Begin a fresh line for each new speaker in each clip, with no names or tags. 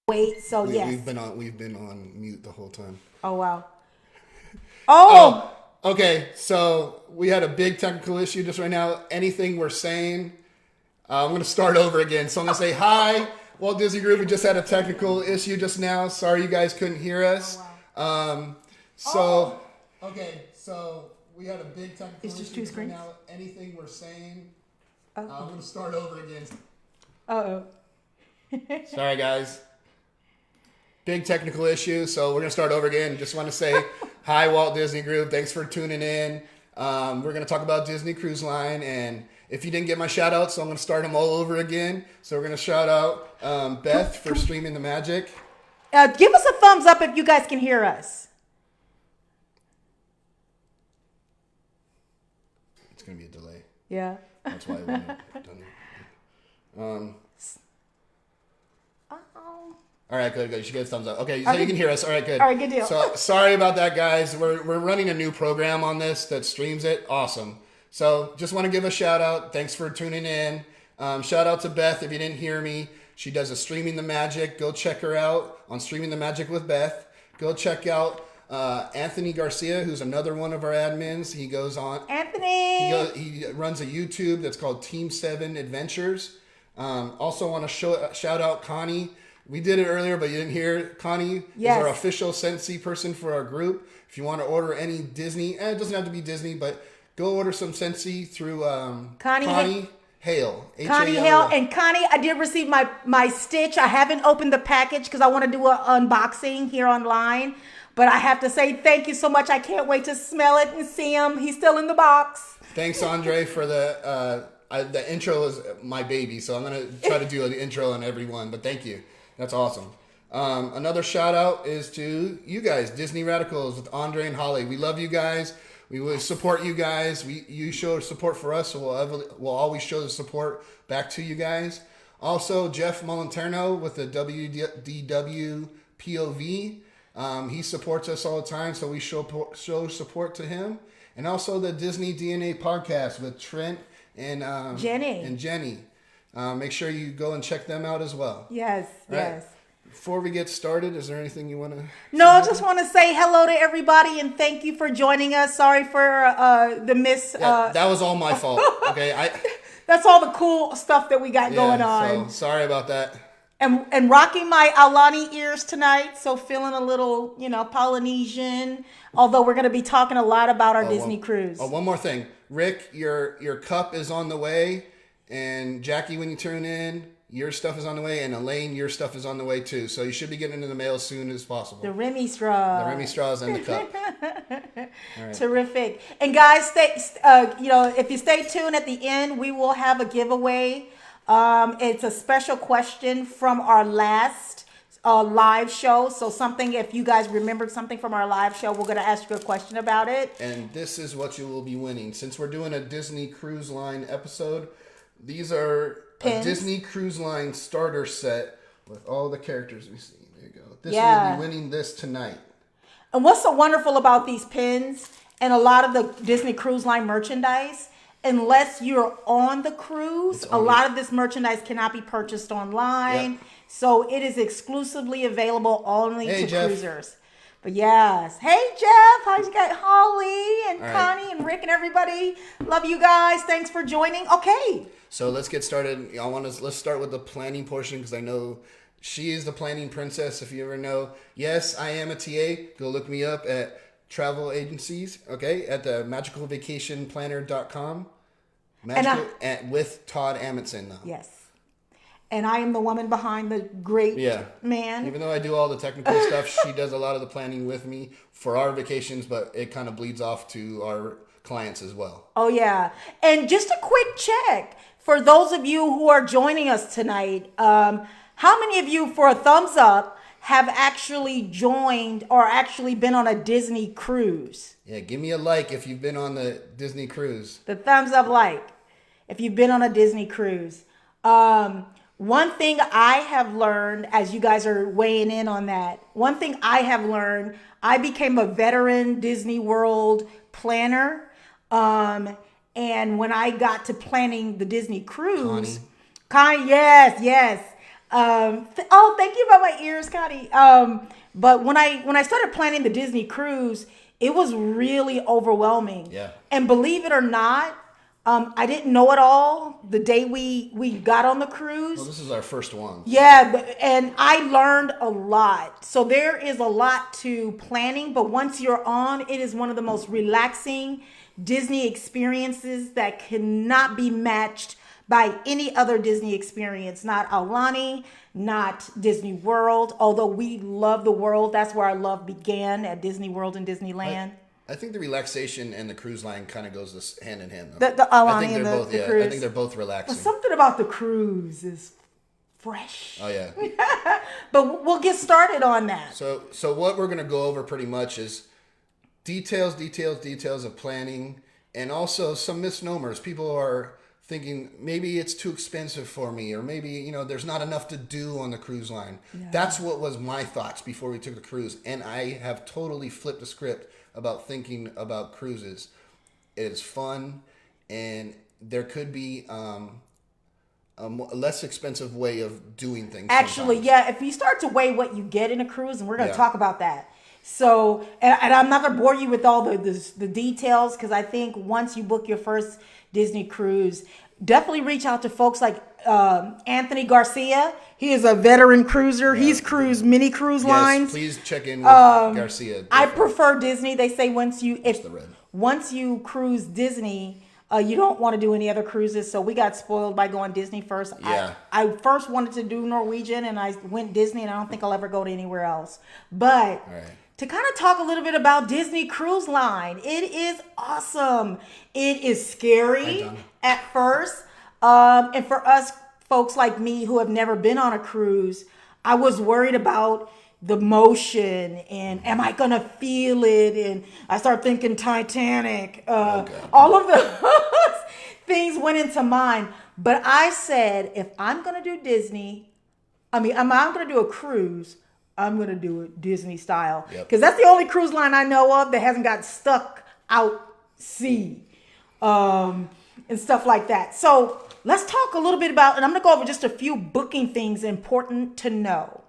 Wait, so yes.
We've been on mute the whole time.
Oh wow. Oh.
Okay, so we had a big technical issue just right now. Anything we're saying, I'm going to start over again. So I'm going to say hi, Walt Disney Group. We just had a technical issue just now. Sorry you guys couldn't hear us.
Oh,
wow. Okay, so we had a big technical
it's just
issue
two
just right
screens?
now. Anything we're saying,
Oh.
I'm going to start over again.
Uh-oh.
Sorry, guys. Big technical issue, so we're going to start over again. Just want to say hi, Walt Disney Group. Thanks for tuning in. We're going to talk about Disney Cruise Line, and if you didn't get my shout out, so I'm going to start them all over again. So we're going to shout out Beth for streaming the magic.
Give us a thumbs up if you guys can hear us.
It's going to be a delay.
Yeah.
That's why I wouldn't have done that. All right, good. You should get a thumbs up. Okay, so you can hear us. All right, good.
All right, good deal.
So sorry about that, guys. We're running a new program on this that streams it. Awesome. So just want to give a shout out. Thanks for tuning in. Shout out to Beth if you didn't hear me. She does a Streaming the Magic. Go check her out on Streaming the Magic with Beth. Go check out Anthony Garcia, who's another one of our admins. He goes on.
Anthony.
He runs a YouTube that's called Team 7 Adventures. Also want to shout out Connie. We did it earlier, but you didn't hear it. Connie is our official Scentsy person for our group. If you want to order any Disney, it doesn't have to be Disney, but go order some Scentsy through Connie Hale.
Connie Hale. And Connie, I did receive my Stitch. I haven't opened the package because I want to do an unboxing here online. But I have to say thank you so much. I can't wait to smell it and see him. He's still in the box.
Thanks, Andre, for the intro is my baby, so I'm going to try to do an intro on every one, but thank you. That's awesome. Another shout out is to you guys, Disney Radicals with Andre and Holly. We love you guys. We will support you guys. You show support for us, so we'll always show the support back to you guys. Also, Jeff Molinterno with the WDW POV. He supports us all the time, so we show support to him. And also the Disney DNA podcast with Trent and Jenny. Make sure you go and check them out as well.
Yes, yes.
Before we get started, is there anything you want to?
No, I just want to say hello to everybody and thank you for joining us. Sorry for the miss.
That was all my fault. Okay,
that's all the cool stuff that we got going on.
So sorry about that.
And rocking my Alani ears tonight, so feeling a little, Polynesian. Although we're going to be talking a lot about our Disney cruise.
One more thing, Rick, your cup is on the way. And Jackie, when you tune in, your stuff is on the way. And Elaine, your stuff is on the way too. So you should be getting into the mail as soon as possible.
The Remy straw.
The Remy straws and the cup.
All right. Terrific. And guys, if you stay tuned at the end, we will have a giveaway. It's a special question from our last live show. So if you guys remembered something from our live show, we're going to ask you a question about it.
And this is what you will be winning. Since we're doing a Disney Cruise Line episode, these are
Pins.
A Disney Cruise Line starter set with all the characters we see. There you go. You'll be winning this tonight.
And what's so wonderful about these pins and a lot of the Disney Cruise Line merchandise, unless you're on the cruise, a lot of this merchandise cannot be purchased online. Yep. So it is exclusively available only to cruisers. But yes. Hey, Jeff. How's you guys? Holly and Connie and Rick and everybody. Love you guys. Thanks for joining. Okay.
So let's get started. Let's start with the planning portion because I know she is the planning princess. If you ever know, yes, I am a TA. Go look me up at travel agencies. Okay, at the magicalvacationplanner.com. With Todd Amundsen though.
Yes. And I am the woman behind the great man.
Even though I do all the technical stuff, she does a lot of the planning with me for our vacations, but it kind of bleeds off to our clients as well.
Oh, yeah. And just a quick check for those of you who are joining us tonight. How many of you, for a thumbs up, have actually joined or actually been on a Disney cruise?
Yeah, give me a like if you've been on the Disney cruise.
The thumbs up like if you've been on a Disney cruise. One thing I have learned as you guys are weighing in on that, I became a veteran Disney World planner. And when I got to planning the Disney cruise, Connie, yes. Oh, thank you about my ears, Connie. But when I started planning the Disney cruise, it was really overwhelming.
Yeah.
And believe it or not, I didn't know it all the day we got on the cruise.
Well, this is our first one.
Yeah, and I learned a lot. So there is a lot to planning, but once you're on, it is one of the most relaxing Disney experiences that cannot be matched by any other Disney experience. Not Aulani, not Disney World, although we love the world. That's where our love began, at Disney World and Disneyland.
I think the relaxation and the cruise line kind of goes this hand in hand, though.
The
I
Aulani
think
and
they're
the,
both.
the
Yeah,
cruise.
I think they're both relaxing.
Something about the cruise is fresh.
Oh yeah.
But we'll get started on that.
So what we're gonna go over pretty much is details of planning, and also some misnomers. People are thinking maybe it's too expensive for me, or maybe there's not enough to do on the cruise line.
Yeah.
That's what was my thoughts before we took the cruise, and I have totally flipped the script about thinking about cruises. It's fun, and there could be a less expensive way of doing things.
Actually,
sometimes.
yeah, if you start to weigh what you get in a cruise, and we're going to
Yeah.
talk about that. So, and I'm not going to bore you with all the details, because I think once you book your first Disney cruise, definitely reach out to folks like Anthony Garcia. He is a veteran cruiser.
Yeah.
He's cruised many cruise
Yes,
lines.
please check in with Garcia.
I prefer Disney. They say once you
the red.
once you cruise Disney, you don't want to do any other cruises. So we got spoiled by going Disney first.
Yeah.
I first wanted to do Norwegian, and I went Disney, and I don't think I'll ever go to anywhere else. But
All right.
to kind of talk a little bit about Disney Cruise Line, it is awesome. It is scary
Donna.
at first. And for us folks like me who have never been on a cruise, I was worried about the motion and am I gonna feel it? And I start thinking Titanic. All of the things went into mind. But I said, if I'm gonna do Disney, I'm gonna do a cruise, I'm gonna do it Disney style.
Yep.
Because that's the only cruise line I know of that hasn't got stuck out sea. And stuff like that. So let's talk a little bit about, and I'm going to go over just a few booking things important to know.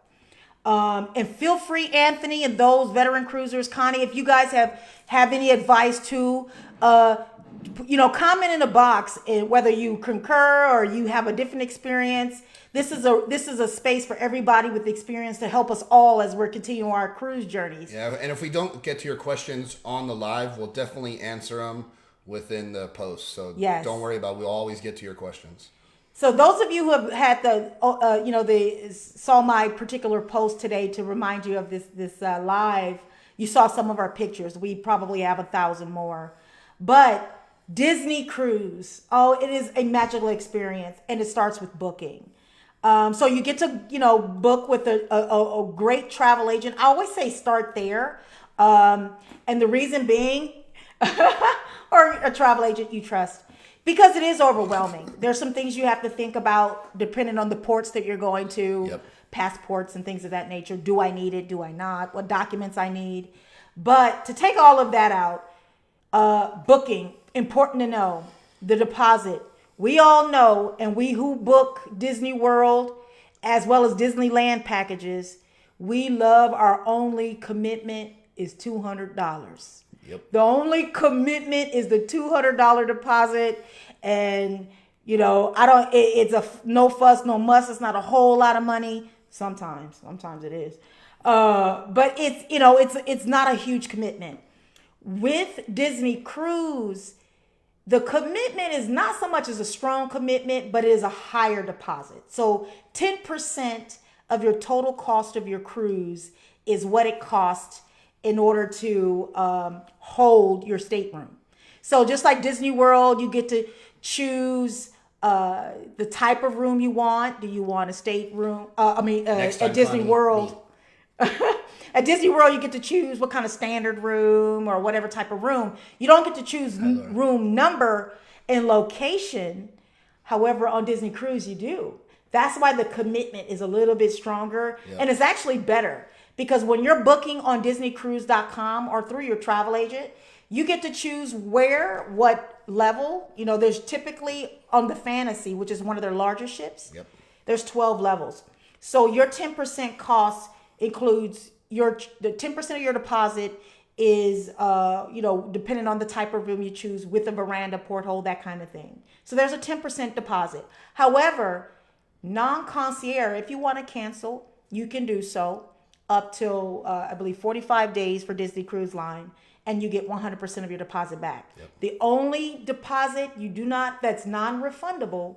And feel free, Anthony, and those veteran cruisers, Connie, if you guys have any advice too, comment in the box, and whether you concur or you have a different experience. This is a space for everybody with experience to help us all as we're continuing our cruise journeys.
Yeah, and if we don't get to your questions on the live, we'll definitely answer them within the post. So
Yes.
don't worry about it. We'll always get to your questions.
So those of you who have had saw my particular post today to remind you of this live, you saw some of our pictures. We probably have 1,000 more. But Disney Cruise, it is a magical experience, and it starts with booking. So you get to book with a great travel agent. I always say start there, and the reason being, or a travel agent you trust. Because it is overwhelming. There's some things you have to think about depending on the ports that you're going to,
Yep.
passports and things of that nature. Do I need it? Do I not? What documents I need? But to take all of that out, booking, important to know, the deposit. We all know, and we who book Disney World as well as Disneyland packages, we love our only commitment is $200.
Yep.
The only commitment is the $200 deposit, and it's a no fuss, no muss. It's not a whole lot of money. Sometimes it is, but it's not a huge commitment. With Disney Cruise, the commitment is not so much as a strong commitment, but it is a higher deposit. So 10% of your total cost of your cruise is what it costs in order to hold your stateroom. So just like Disney World, you get to choose the type of room you want. Do you want a stateroom? At Disney World. At Disney World, you get to choose what kind of standard room or whatever type of room. You don't get to choose room number and location. However, on Disney Cruise, you do. That's why the commitment is a little bit stronger.
Yeah.
And it's actually better because when you're booking on DisneyCruise.com or through your travel agent, you get to choose what level. There's typically on the Fantasy, which is one of their larger ships.
Yep.
There's 12 levels. So your 10% cost includes the 10% of your deposit is depending on the type of room you choose, with a veranda, porthole, that kind of thing. So there's a 10% deposit. However, non-concierge, if you want to cancel, you can do so up till I believe 45 days for Disney Cruise Line, and you get 100% of your deposit back.
Yep.
The only deposit that's non-refundable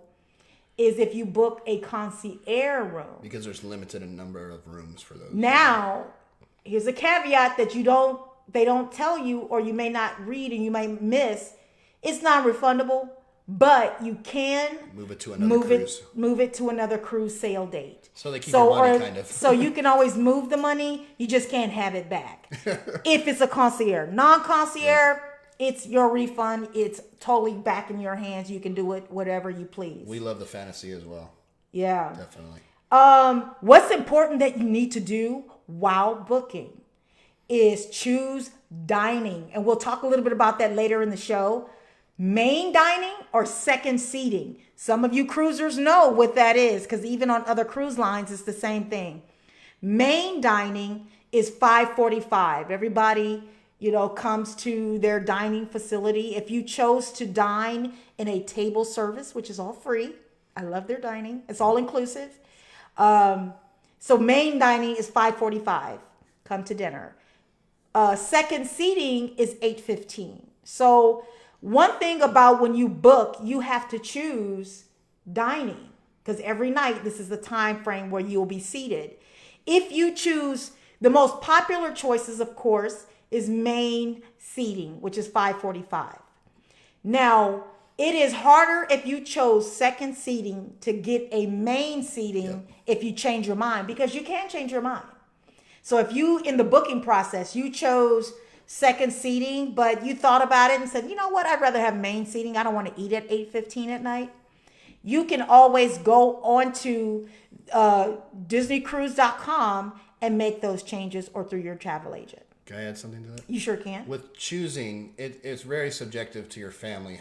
is if you book a concierge room.
Because there's limited number of rooms for those.
Now, here's a caveat that they don't tell you, or you may not read and you may miss. It's non-refundable, but you can
move it to another cruise.
Move it to another cruise sale date.
So they keep your money, kind of.
So you can always move the money. You just can't have it back. If it's a concierge. Non-concierge, it's your refund. It's totally back in your hands. You can do it whatever you please.
We love the fantasy as well.
Yeah.
Definitely.
What's important that you need to do while booking is choose dining. And we'll talk a little bit about that later in the show. Main dining or second seating. Some of you cruisers know what that is, because even on other cruise lines, it's the same thing. Main dining is $5.45. Everybody, comes to their dining facility. If you chose to dine in a table service, which is all free, I love their dining. It's all inclusive. So main dining is $5.45. Come to dinner. Second seating is $8.15. So one thing about when you book, you have to choose dining, because every night this is the time frame where you'll be seated. If you choose, the most popular choices, of course, is main seating, which is $5.45. Now, it is harder if you chose second seating to get a main seating if you change your mind, because you can change your mind. So if you, in the booking process, you chose second seating, but you thought about it and said, you know what, I'd rather have main seating. I don't want to eat at 8:15 at night. You can always go on to DisneyCruise.com and make those changes, or through your travel agent.
Can I add something to that?
You sure can.
With choosing, it's very subjective to your family,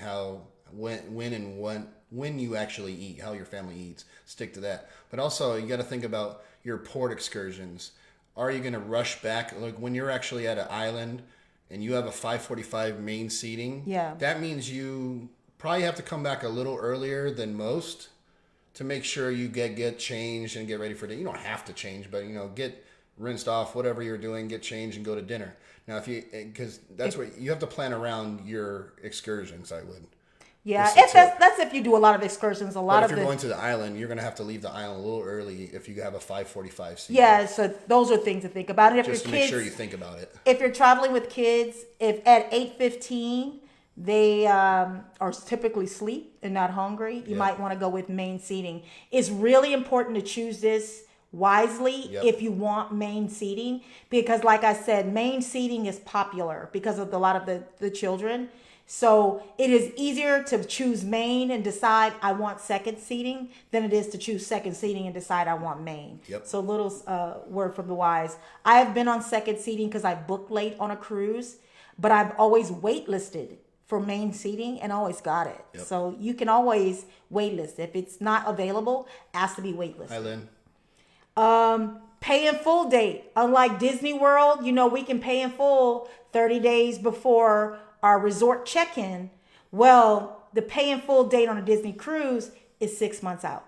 when you actually eat, how your family eats. Stick to that. But also, you got to think about your port excursions. Are you going to rush back? Like when you're actually at an island and you have a 5:45 main seating, that means you probably have to come back a little earlier than most to make sure you get changed and get ready for dinner. You don't have to change, but get rinsed off, whatever you're doing, get changed and go to dinner. Now, because that's what you have to plan around your excursions, I would.
Yeah, that's if you do a lot of excursions.
But if you're going to the island, you're going to have to leave the island a little early if you have a 5:45 seat.
Yeah, so those are things to think about. And if
just
your
to
kids,
make sure you think about it.
If you're traveling with kids, if at 8:15 they are typically asleep and not hungry, you might want to go with main seating. It's really important to choose this wisely if you want main seating, because like I said, main seating is popular because of a lot of the children. So it is easier to choose main and decide I want second seating than it is to choose second seating and decide I want main. So little word from the wise. I have been on second seating because I booked late on a cruise, but I've always waitlisted for main seating and always got it. So you can always waitlist. If it's not available, ask to be waitlisted.
Hi, Lynn.
Pay in full date. Unlike Disney World, we can pay in full 30 days before our resort check-in. Well, the pay in full date on a Disney cruise is 6 months out.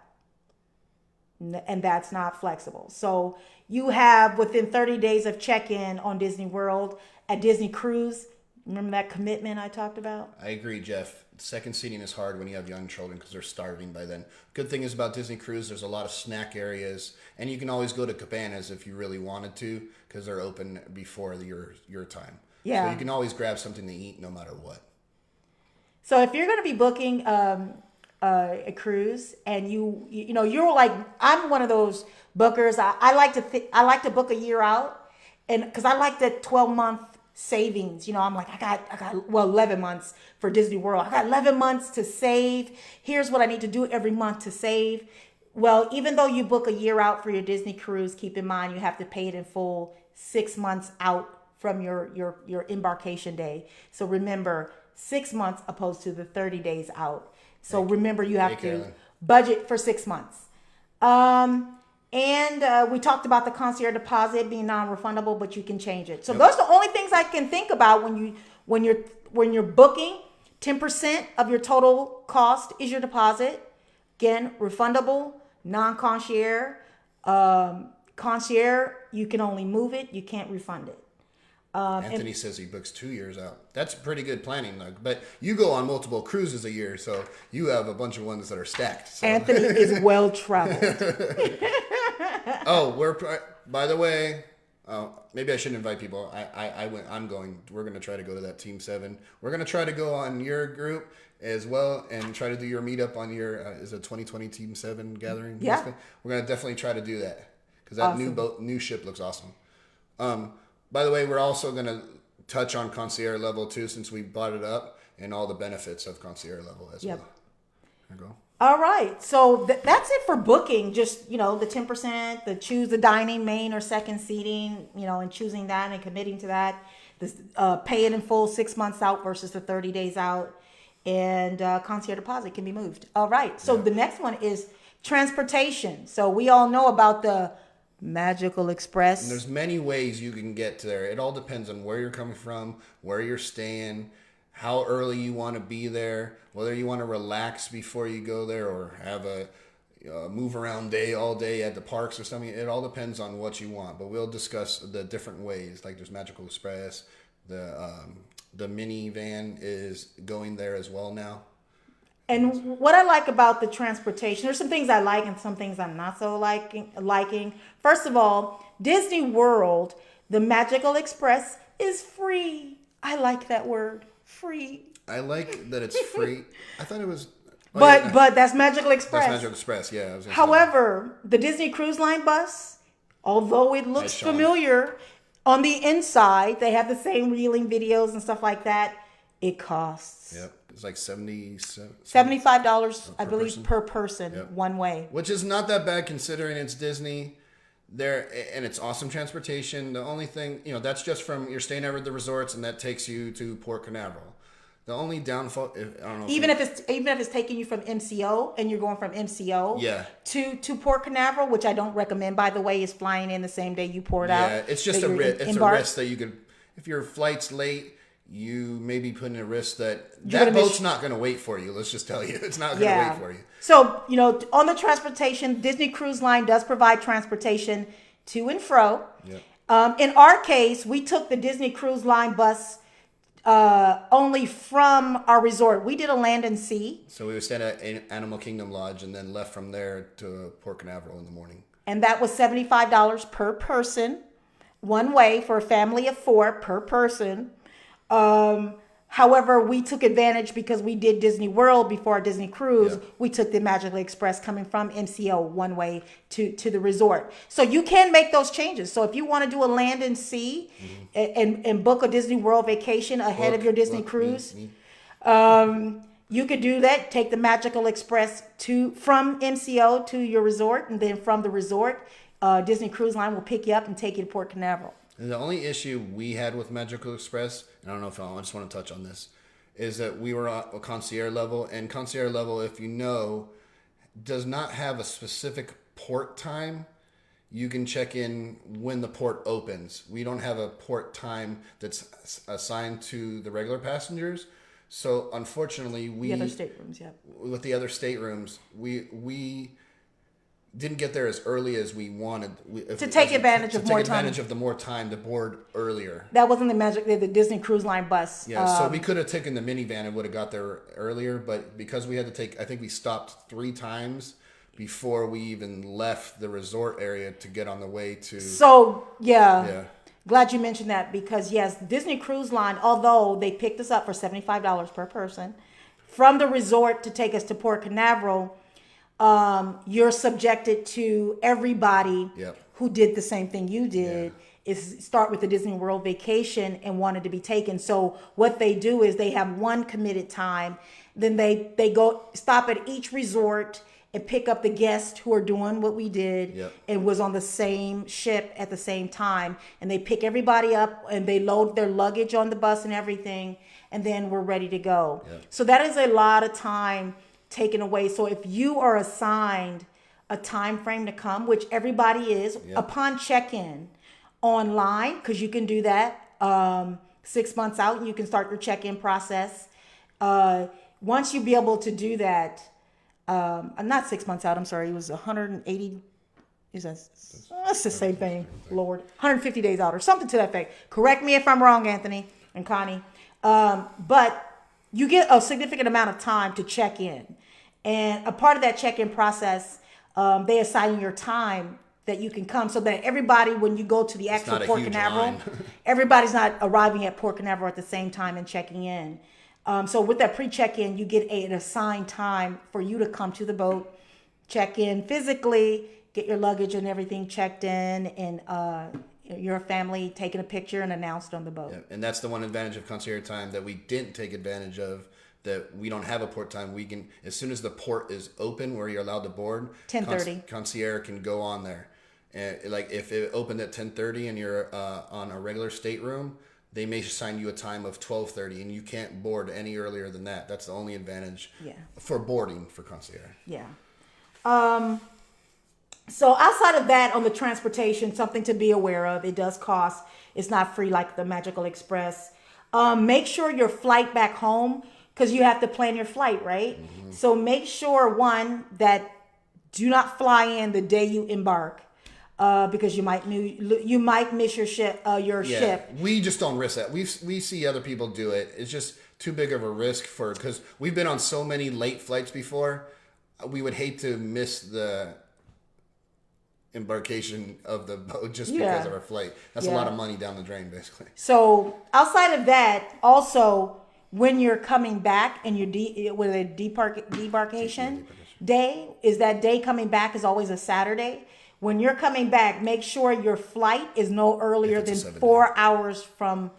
And that's not flexible. So you have within 30 days of check-in on Disney World. At Disney Cruise, remember that commitment I talked about?
I agree, Jeff. Second seating is hard when you have young children because they're starving by then. Good thing is about Disney Cruise, there's a lot of snack areas, and you can always go to Cabanas if you really wanted to, because they're open before your time. So you can always grab something to eat no matter what. So
if you're going to be booking a cruise, and you're like, I'm one of those bookers. I like to book a year out, and because I like that 12-month savings. I'm like, I got 11 months for Disney World. I got 11 months to save. Here's what I need to do every month to save. Well, even though you book a year out for your Disney cruise, keep in mind you have to pay it in full 6 months out from your embarkation day. So remember, 6 months opposed to the 30 days out. So remember, you have to budget for 6 months. And we talked about the concierge deposit being non-refundable, but you can change it. So those are the only things I can think about when you're booking. 10% of your total cost is your deposit. Again, refundable, non-concierge. Concierge, you can only move it. You can't refund it.
Anthony says he books 2 years out. That's pretty good planning, though. But you go on multiple cruises a year, so you have a bunch of ones that are stacked. So.
Anthony is well traveled.
By the way, maybe I shouldn't invite people. I'm going. We're going to try to go to that Team 7. We're going to try to go on your group as well and try to do your meetup on your, is it 2020 Team 7 gathering?
Yeah.
We're going to definitely try to do that because that new ship looks awesome. By the way, we're also going to touch on concierge level too, since we brought it up, and all the benefits of concierge level as well. There you go.
All right. So that's it for booking. Just, the 10%, choose the dining, main or second seating, and choosing that and committing to that. This, pay it in full 6 months out versus the 30 days out. And concierge deposit can be moved. All right. So the next one is transportation. So we all know about the Magical Express.
And there's many ways you can get to there. It all depends on where you're coming from, where you're staying, how early you want to be there, whether you want to relax before you go there or have a move around day all day at the parks or something. It all depends on what you want. But we'll discuss the different ways. Like there's Magical Express. The minivan is going there as well now.
And what I like about the transportation, there's some things I like and some things I'm not so liking. First of all, Disney World, the Magical Express is free. I like that word, free.
I like that it's free. I thought it was...
But that's Magical Express.
That's Magical Express, yeah.
However, the Disney Cruise Line bus, although it looks familiar, on the inside, they have the same reeling videos and stuff like that. It costs.
Yep. It's like
$75, I believe, per person, one way.
Which is not that bad considering it's Disney. And it's awesome transportation. The only thing, that's just from you're staying over at the resorts, and that takes you to Port Canaveral. The only downfall, I don't know.
Even if it's taking you from MCO and you're going from MCO to Port Canaveral, which I don't recommend, by the way, is flying in the same day you port out.
Yeah, it's just a risk. It's a risk that you could, if your flight's late, you may be putting a risk that boat's not going to wait for you. Let's just tell you, it's not going to wait for you.
So, on the transportation, Disney Cruise Line does provide transportation to and fro. Yep. In our case, we took the Disney Cruise Line bus only from our resort. We did a land and sea. So
we would stay at Animal Kingdom Lodge and then left from there to Port Canaveral in the morning.
And that was $75 per person, one way for a family of 4 per person. However, we took advantage because we did Disney World before our Disney cruise. Yep. We took the Magical Express coming from MCO one way to the resort. So you can make those changes. So if you want to do a land and sea and book a Disney World vacation ahead of your Disney cruise, you could do that. Take the Magical Express from MCO to your resort, and then from the resort, Disney Cruise Line will pick you up and take you to Port Canaveral.
And the only issue we had with Magical Express, and I don't know if I just want to touch on this, is that we were at a concierge level. And concierge level, if you know, does not have a specific port time. You can check in when the port opens. We don't have a port time that's assigned to the regular passengers. So unfortunately,
the other staterooms,
with the other staterooms, we didn't get there as early as we wanted
to take advantage of
the more time to board earlier.
That wasn't the Disney Cruise Line bus.
Yeah, so we could have taken the minivan and would have got there earlier, but because we had to take, I think we stopped 3 times before we even left the resort area to get on the way to.
So glad you mentioned that, because yes, Disney Cruise Line, although they picked us up for $75 per person from the resort to take us to Port Canaveral. You're subjected to everybody who did the same thing you did is start with the Disney World vacation and wanted to be taken. So what they do is they have one committed time. Then they go stop at each resort and pick up the guests who are doing what we did and was on the same ship at the same time. And they pick everybody up and they load their luggage on the bus and everything. And then we're ready to go. So that is a lot of time taken away. So if you are assigned a time frame to come, which everybody is, upon check-in online, because you can do that 6 months out, and you can start your check-in process. Once you be able to do that, not 6 months out, I'm sorry, it was 180. That's the same thing, Lord. 150 days out or something to that effect. Correct me if I'm wrong, Anthony and Connie. But you get a significant amount of time to check in. And a part of that check-in process, they assign your time that you can come, so that everybody, when you go to the actual Port Canaveral, everybody's not arriving at Port Canaveral at the same time and checking in. So with that pre-check-in, you get an assigned time for you to come to the boat, check in physically, get your luggage and everything checked in, and your family taking a picture and announced on the boat.
Yeah, and that's the one advantage of concierge time that we didn't take advantage of, that we don't have a port time. We can, as soon as the port is open where you're allowed to board,
10:30.
Concierge can go on there. And like if it opened at 10:30 and you're on a regular stateroom, they may assign you a time of 12:30, and you can't board any earlier than that. That's the only advantage for boarding for concierge.
Yeah. So outside of that, on the transportation, something to be aware of, it does cost. It's not free like the Magical Express. Make sure your flight back home, because you have to plan your flight, right? Mm-hmm. So make sure, one, that do not fly in the day you embark, because you might miss your ship. Ship.
We just don't risk that. We see other people do it. It's just too big of a risk because we've been on so many late flights before. We would hate to miss the embarkation of the boat just because of our flight. That's a lot of money down the drain, basically.
So outside of that, also when you're coming back and your debarkation day, is that day coming back is always a Saturday. When you're coming back, make sure your flight is no earlier than 4 hours from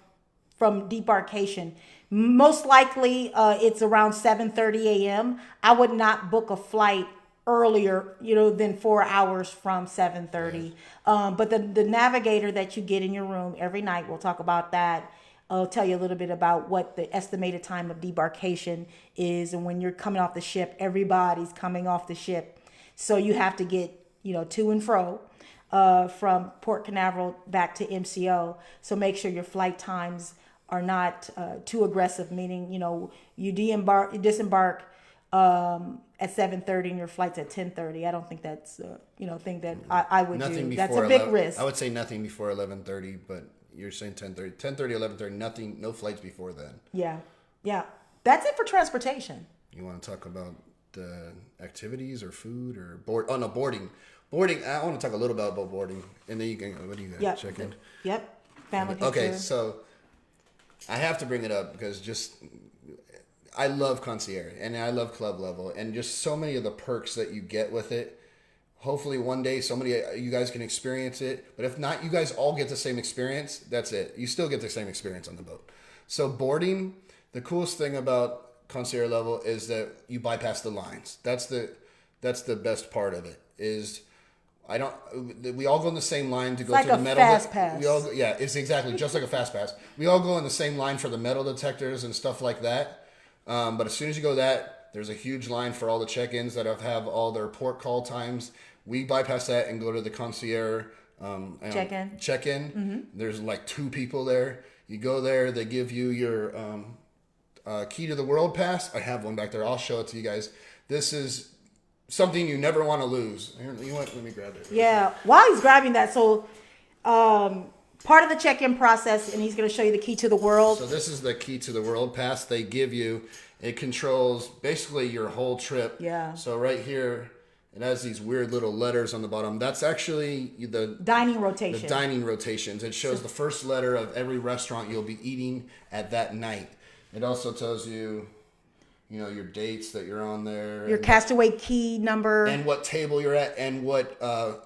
debarkation. Most likely, it's around 7:30 a.m. I would not book a flight earlier, than 4 hours from 7:30. But the navigator that you get in your room every night, we'll talk about that. I'll tell you a little bit about what the estimated time of debarkation is, and when you're coming off the ship, everybody's coming off the ship, so you have to get to and fro from Port Canaveral back to MCO. So make sure your flight times are not too aggressive, meaning you disembark at 7:30 and your flight's at 10:30. I don't think that's thing that I would
nothing
do.
Before
That's a big risk.
I would say nothing before 11:30, but you're saying 10:30, 11:30. Nothing, no flights before then.
Yeah. That's it for transportation.
You want to talk about the activities or food or board? Oh no, boarding. Boarding. I want to talk a little bit about boarding, and then you can. What do you got? Check in.
Yep. Family picture.
Okay, so I have to bring it up because I love concierge and I love club level and just so many of the perks that you get with it. Hopefully one day you guys can experience it, but if not, you guys all get the same experience. That's it. You still get the same experience on the boat. So boarding, the coolest thing about concierge level is that you bypass the lines. That's the best part of it. We all go in the same line to go through the metal.
Fast pass.
It's exactly just like a fast pass. We all go in the same line for the metal detectors and stuff like that. But as soon as you go there's a huge line for all the check-ins that have all their port call times. We bypass that and go to the concierge check-in. Mm-hmm. There's like 2 people there. You go there, they give you your key to the world pass. I have one back there. I'll show it to you guys. This is something you never want to lose. Let me grab it.
Yeah. While he's grabbing that, so part of the check-in process, and he's going to show you the key to the world.
So this is the key to the world pass they give you. It controls basically your whole trip.
Yeah.
So right here, it has these weird little letters on the bottom. That's actually the
dining rotation.
The dining rotations. It shows the first letter of every restaurant you'll be eating at that night. It also tells you, your dates that you're on there.
Your castaway key number.
And what table you're at and what,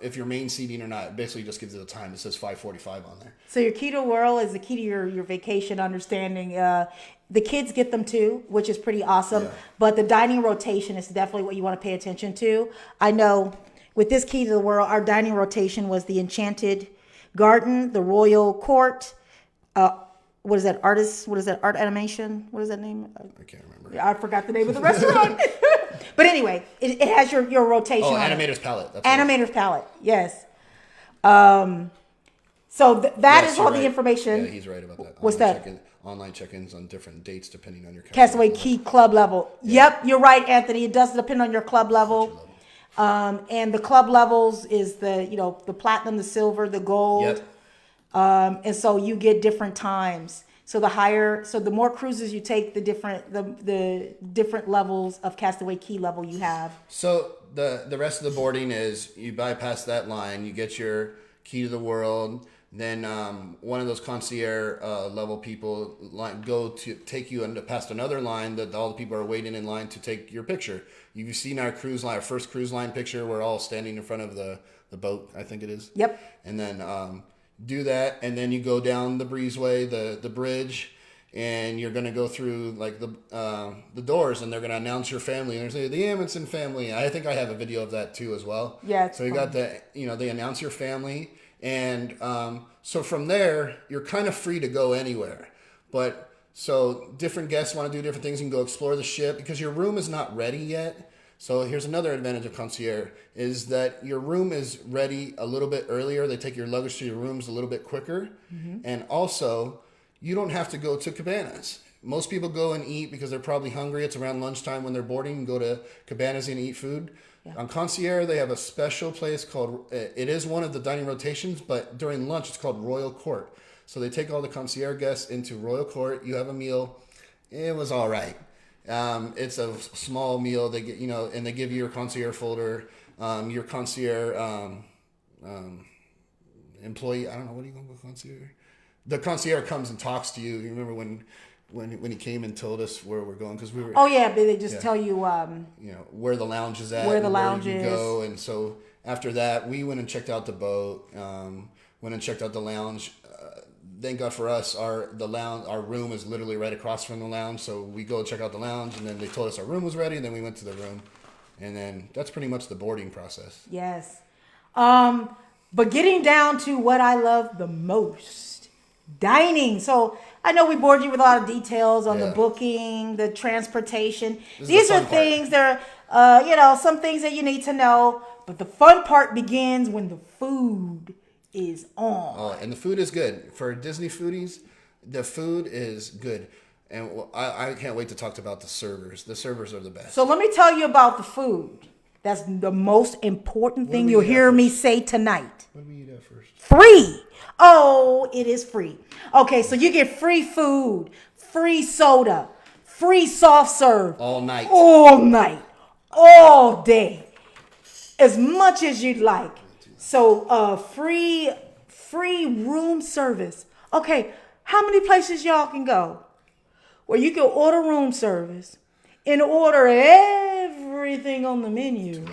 if you're main seating or not. It basically just gives you the time. It says 5:45 on there.
So your key to the world is the key to your vacation understanding. The kids get them too, which is pretty awesome. Yeah. But the dining rotation is definitely what you want to pay attention to. I know with this key to the world, our dining rotation was the Enchanted Garden, the Royal Court. What is that? Art animation? What is that name?
I can't remember.
I forgot the name of the restaurant. But anyway, it has your rotation.
Oh,
on it.
animator's palette. That's what it is.
Animator's palette. Yes. So that
Yes,
is all
you're
the
right.
information.
Yeah, he's right about that.
What's
Online
that?
Online check-ins on different dates depending on your
Castaway Key club level. Yep, you're right, Anthony. It does depend on your club level. And the club levels is the platinum, the silver, the gold.
Yep.
And so you get different times. So the more cruises you take, the different levels of Castaway Key level you have.
So the rest of the boarding is you bypass that line, you get your key to the world. Then one of those concierge level people go to take you past another line that all the people are waiting in line to take your picture. You've seen our cruise line, our first cruise line picture. We're all standing in front of the boat, I think it is.
Yep.
And then do that, and then you go down the breezeway, the bridge, and you're gonna go through like the doors, and they're gonna announce your family. And they're saying the Amundsen family. I think I have a video of that too as well.
Yeah.
So you got they announce your family. And so from there, you're kind of free to go anywhere. But so different guests want to do different things. You can go explore the ship because your room is not ready yet. So here's another advantage of concierge is that your room is ready a little bit earlier. They take your luggage to your rooms a little bit quicker. Mm-hmm. And also, you don't have to go to cabanas. Most people go and eat because they're probably hungry. It's around lunchtime when they're boarding and go to cabanas and eat food. Yeah. On concierge, they have a special place called, it is one of the dining rotations, but during lunch, it's called Royal Court. So they take all the concierge guests into Royal Court. You have a meal. It was all right. It's a small meal. They get, and they give you your concierge folder, your concierge employee. I don't know, what do you call a concierge? The concierge comes and talks to you. You remember when he came and told us where we're going, because we were.
Oh yeah, but they just tell you.
Where the lounge is at.
Where the lounge is.
Go, and so after that, we went and checked out the boat. Went and checked out the lounge. Thank God for us, our room is literally right across from the lounge. So we go check out the lounge, and then they told us our room was ready, and then we went to the room, and then that's pretty much the boarding process.
Yes, but getting down to what I love the most, dining. So I know we bored you with a lot of details on the booking, the transportation. These are things that are, some things that you need to know. But the fun part begins when the food is on.
Oh, and the food is good. For Disney foodies, the food is good. And I can't wait to talk about the servers. The servers are the best.
So let me tell you about the food. That's the most important thing you'll hear me say tonight.
What do we eat at first?
Free. Oh, it is free. Okay, so you get free food, free soda, free soft serve.
All night.
All day. As much as you'd like. So free room service. Okay, how many places y'all can go where you can order room service and order everything on the menu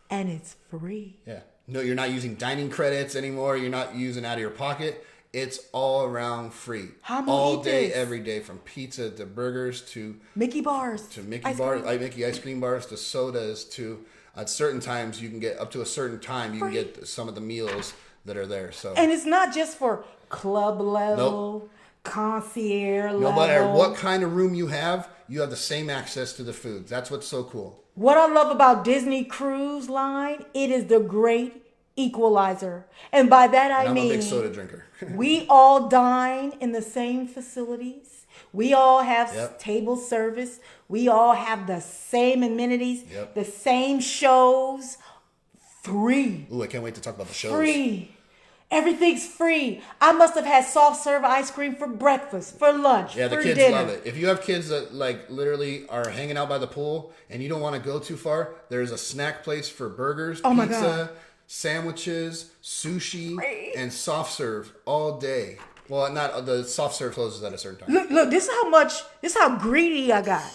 and it's free?
Yeah. No, you're not using dining credits anymore. You're not using out of your pocket. It's all around free.
How many
all day,
this?
Every day, from pizza to burgers to
Mickey bars.
To Mickey bars, like Mickey ice cream bars to sodas to at certain times you can get up to a certain time you can get some of the meals that are there. So
and it's not just for club level, concierge level.
No matter what kind of room you have the same access to the food. That's what's so cool.
What I love about Disney Cruise Line, it is the great equalizer. And by that I mean,
I'm a big soda drinker.
We all dine in the same facilities. We all have table service. We all have the same amenities, the same shows. Free.
Ooh, I can't wait to talk about the shows.
Free. Everything's free. I must have had soft serve ice cream for breakfast, for lunch,
yeah, the
for
kids
dinner.
love it. If you have kids that like literally are hanging out by the pool and you don't want to go too far, there's a snack place for burgers, pizza, sandwiches, sushi, and soft serve all day. Well, not the soft serve closes at a certain time.
Look, this is how greedy I got.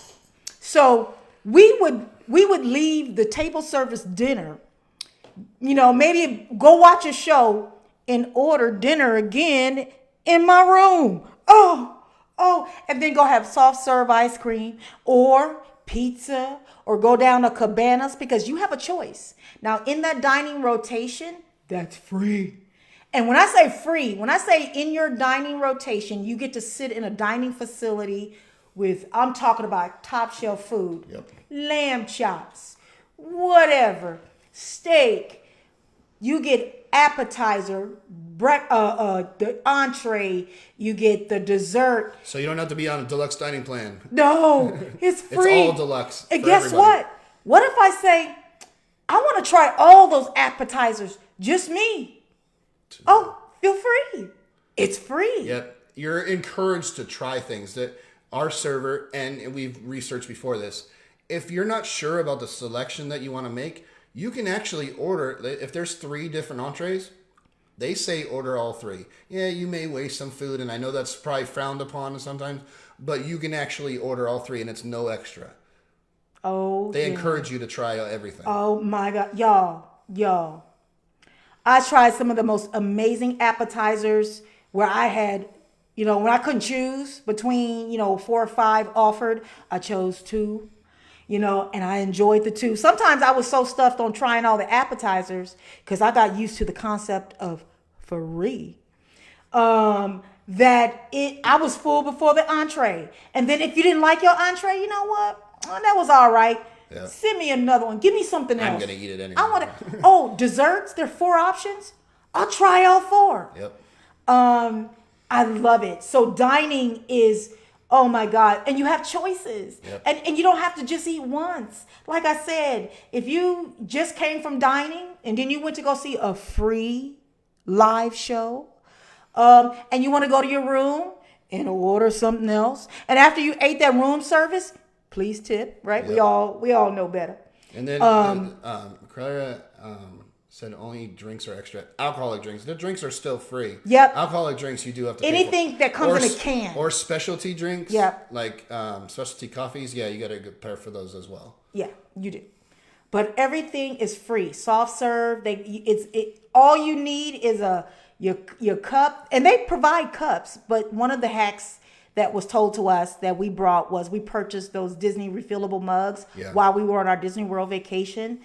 So we would leave the table service dinner, maybe go watch a show and order dinner again in my room. Oh, and then go have soft serve ice cream or pizza or go down to Cabanas because you have a choice. Now in that dining rotation, that's free. And when I say free, when I say in your dining rotation, you get to sit in a dining facility I'm talking about top shelf food.
Yep.
Lamb chops, whatever, steak. You get appetizer, the entree. You get the dessert.
So you don't have to be on a deluxe dining plan.
No, it's
It's
free.
all deluxe.
And
for
guess
everybody.
what? What if I say, I want to try all those appetizers, just me? Oh, feel free. It's free.
Yep. You're encouraged to try things that our server, and we've researched before this, if you're not sure about the selection that you want to make, you can actually order, if there's 3 different entrees, they say order all 3. Yeah, you may waste some food, and I know that's probably frowned upon sometimes, but you can actually order all 3, and it's no extra.
Oh,
They
yeah.
encourage you to try everything.
Oh my God, y'all. I tried some of the most amazing appetizers where I had, when I couldn't choose between, 4 or 5 offered, I chose 2, and I enjoyed the 2. Sometimes I was so stuffed on trying all the appetizers because I got used to the concept of free. I was full before the entree. And then if you didn't like your entree, you know what? Oh, that was all right.
Yeah.
Send me another one. Give me something else.
I'm going to eat it anyway.
I want to. Desserts. There are 4 options. I'll try all 4.
Yep.
I love it. So dining is, oh my God, and you have choices,
Yep.
and you don't have to just eat once. Like I said, if you just came from dining and then you went to go see a free live show, and you want to go to your room and order something else, and after you ate that room service, please tip. Right?
Yep.
We all know better.
And then Clara said only drinks are extra. Alcoholic drinks. The drinks are still free.
Yep.
Alcoholic drinks you do have to pay
Anything
for.
that comes in a
s-
can.
Or specialty drinks.
Yep.
Like specialty coffees. Yeah, you got to pay for those as well.
Yeah, you do. But everything is free. Soft serve. All you need is your cup, and they provide cups. But one of the hacks that was told to us that we brought was we purchased those Disney refillable mugs
Yeah.
while we were on our Disney World vacation.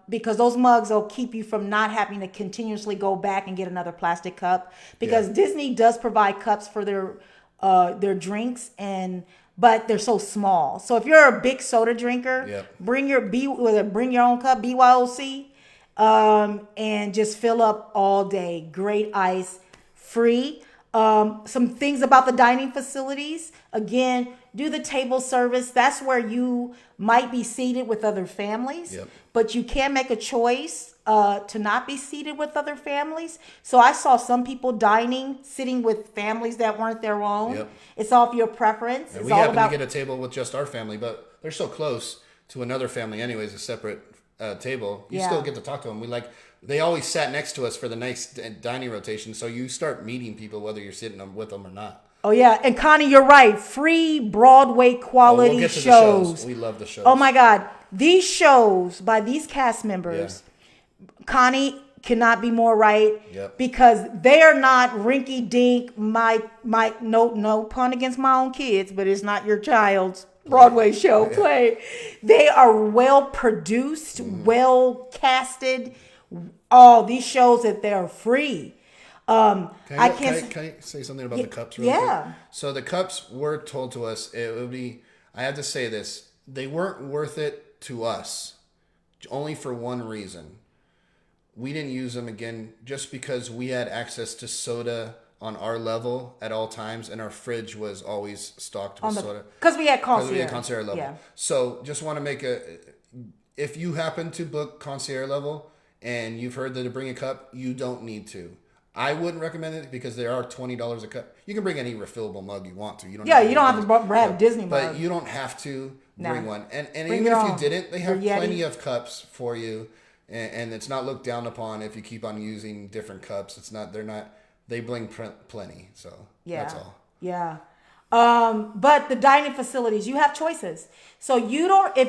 Because those mugs will keep you from not having to continuously go back and get another plastic cup. Because
Yeah.
Disney does provide cups for their drinks, but they're so small. So if you're a big soda drinker,
Yep.
bring your own cup, BYOC, and just fill up all day. Great ice, free. Some things about the dining facilities. Again, do the table service. That's where you might be seated with other families,
Yep.
but you can make a choice to not be seated with other families. So I saw some people sitting with families that weren't their own.
Yep.
It's all of your preference.
And
It's
we
all
happen
about
to get a table with just our family, but they're so close to another family anyways, a separate table. You
Yeah.
still get to talk to them. They always sat next to us for the nice dining rotation, so you start meeting people whether you're sitting with them or not.
Oh yeah, and Connie, you're right. Free Broadway quality
We'll get to
shows.
the shows. We love the shows.
Oh my God, these shows by these cast members, Connie cannot be more right.
Yep.
Because they are not rinky dink. No pun against my own kids, but it's not your child's Broadway show play. They are well produced, well casted. All these shows that they're free.
Can I say something about the cups real
yeah.
quick? So the cups were told to us, it would be, I have to say this, they weren't worth it to us, only for one reason. We didn't use them again just because we had access to soda on our level at all times, and our fridge was always stocked with soda.
Because we had
Because
concierge.
we had concierge level.
Yeah.
So just want to make if you happen to book concierge level and you've heard that to bring a cup, you don't need to. I wouldn't recommend it because they are $20 a cup. You can bring any refillable mug you want to. You don't have
to have Disney mug.
But you don't have to bring one. And
Bring
even
your
if you
own.
didn't, they have
Your Yeti.
plenty of cups for you. And it's not looked down upon if you keep on using different cups. They bring plenty. So that's all.
Yeah. But the dining facilities, you have choices. So if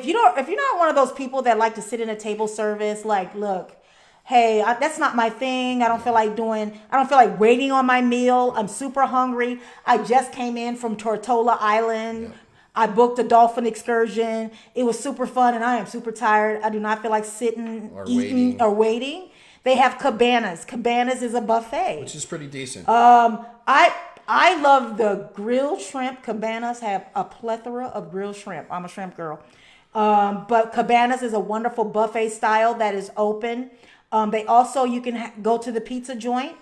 you're not one of those people that like to sit in a table service, like, look, hey, that's not my thing. I don't feel like waiting on my meal. I'm super hungry. I just came in from Tortola Island.
Yep.
I booked a dolphin excursion. It was super fun and I am super tired. I do not feel like sitting, eating, or waiting. They have cabanas. Cabanas is a buffet.
Which is pretty decent.
I I love the grilled shrimp. Cabanas have a plethora of grilled shrimp. I'm a shrimp girl. But Cabanas is a wonderful buffet style that is open. They also, you can go to the pizza joint.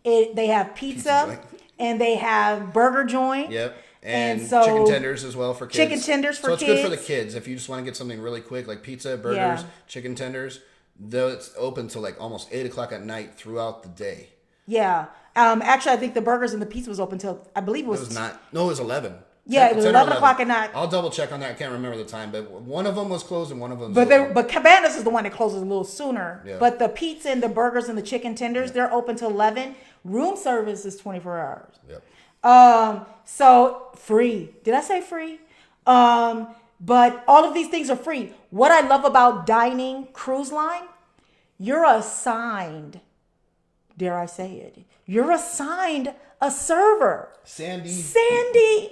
They have pizza
joint.
and they have burger joint.
Yep.
And
And
so-
chicken tenders as well for kids.
Chicken tenders for
So it's good for the
kids.
kids if you just want to get something really quick, like pizza, burgers,
Yeah.
chicken tenders. Though it's open till like almost 8 o'clock at night throughout the day.
Yeah. Actually, I think the burgers and the pizza was open till, I believe it
It
was.
was not. No, it was 11.
Yeah, it was
10 or
11 o'clock at night.
I'll double check on that. I can't remember the time, but one of them was closed and one of them.
But Cabanas is the one that closes a little sooner.
Yeah.
But the pizza and the burgers and the chicken tenders, they're open till 11. Room service is 24 hours.
Yep.
So free. Did I say free? But all of these things are free. What I love about dining cruise line, you're assigned, dare I say it, you're assigned a server. Sandy,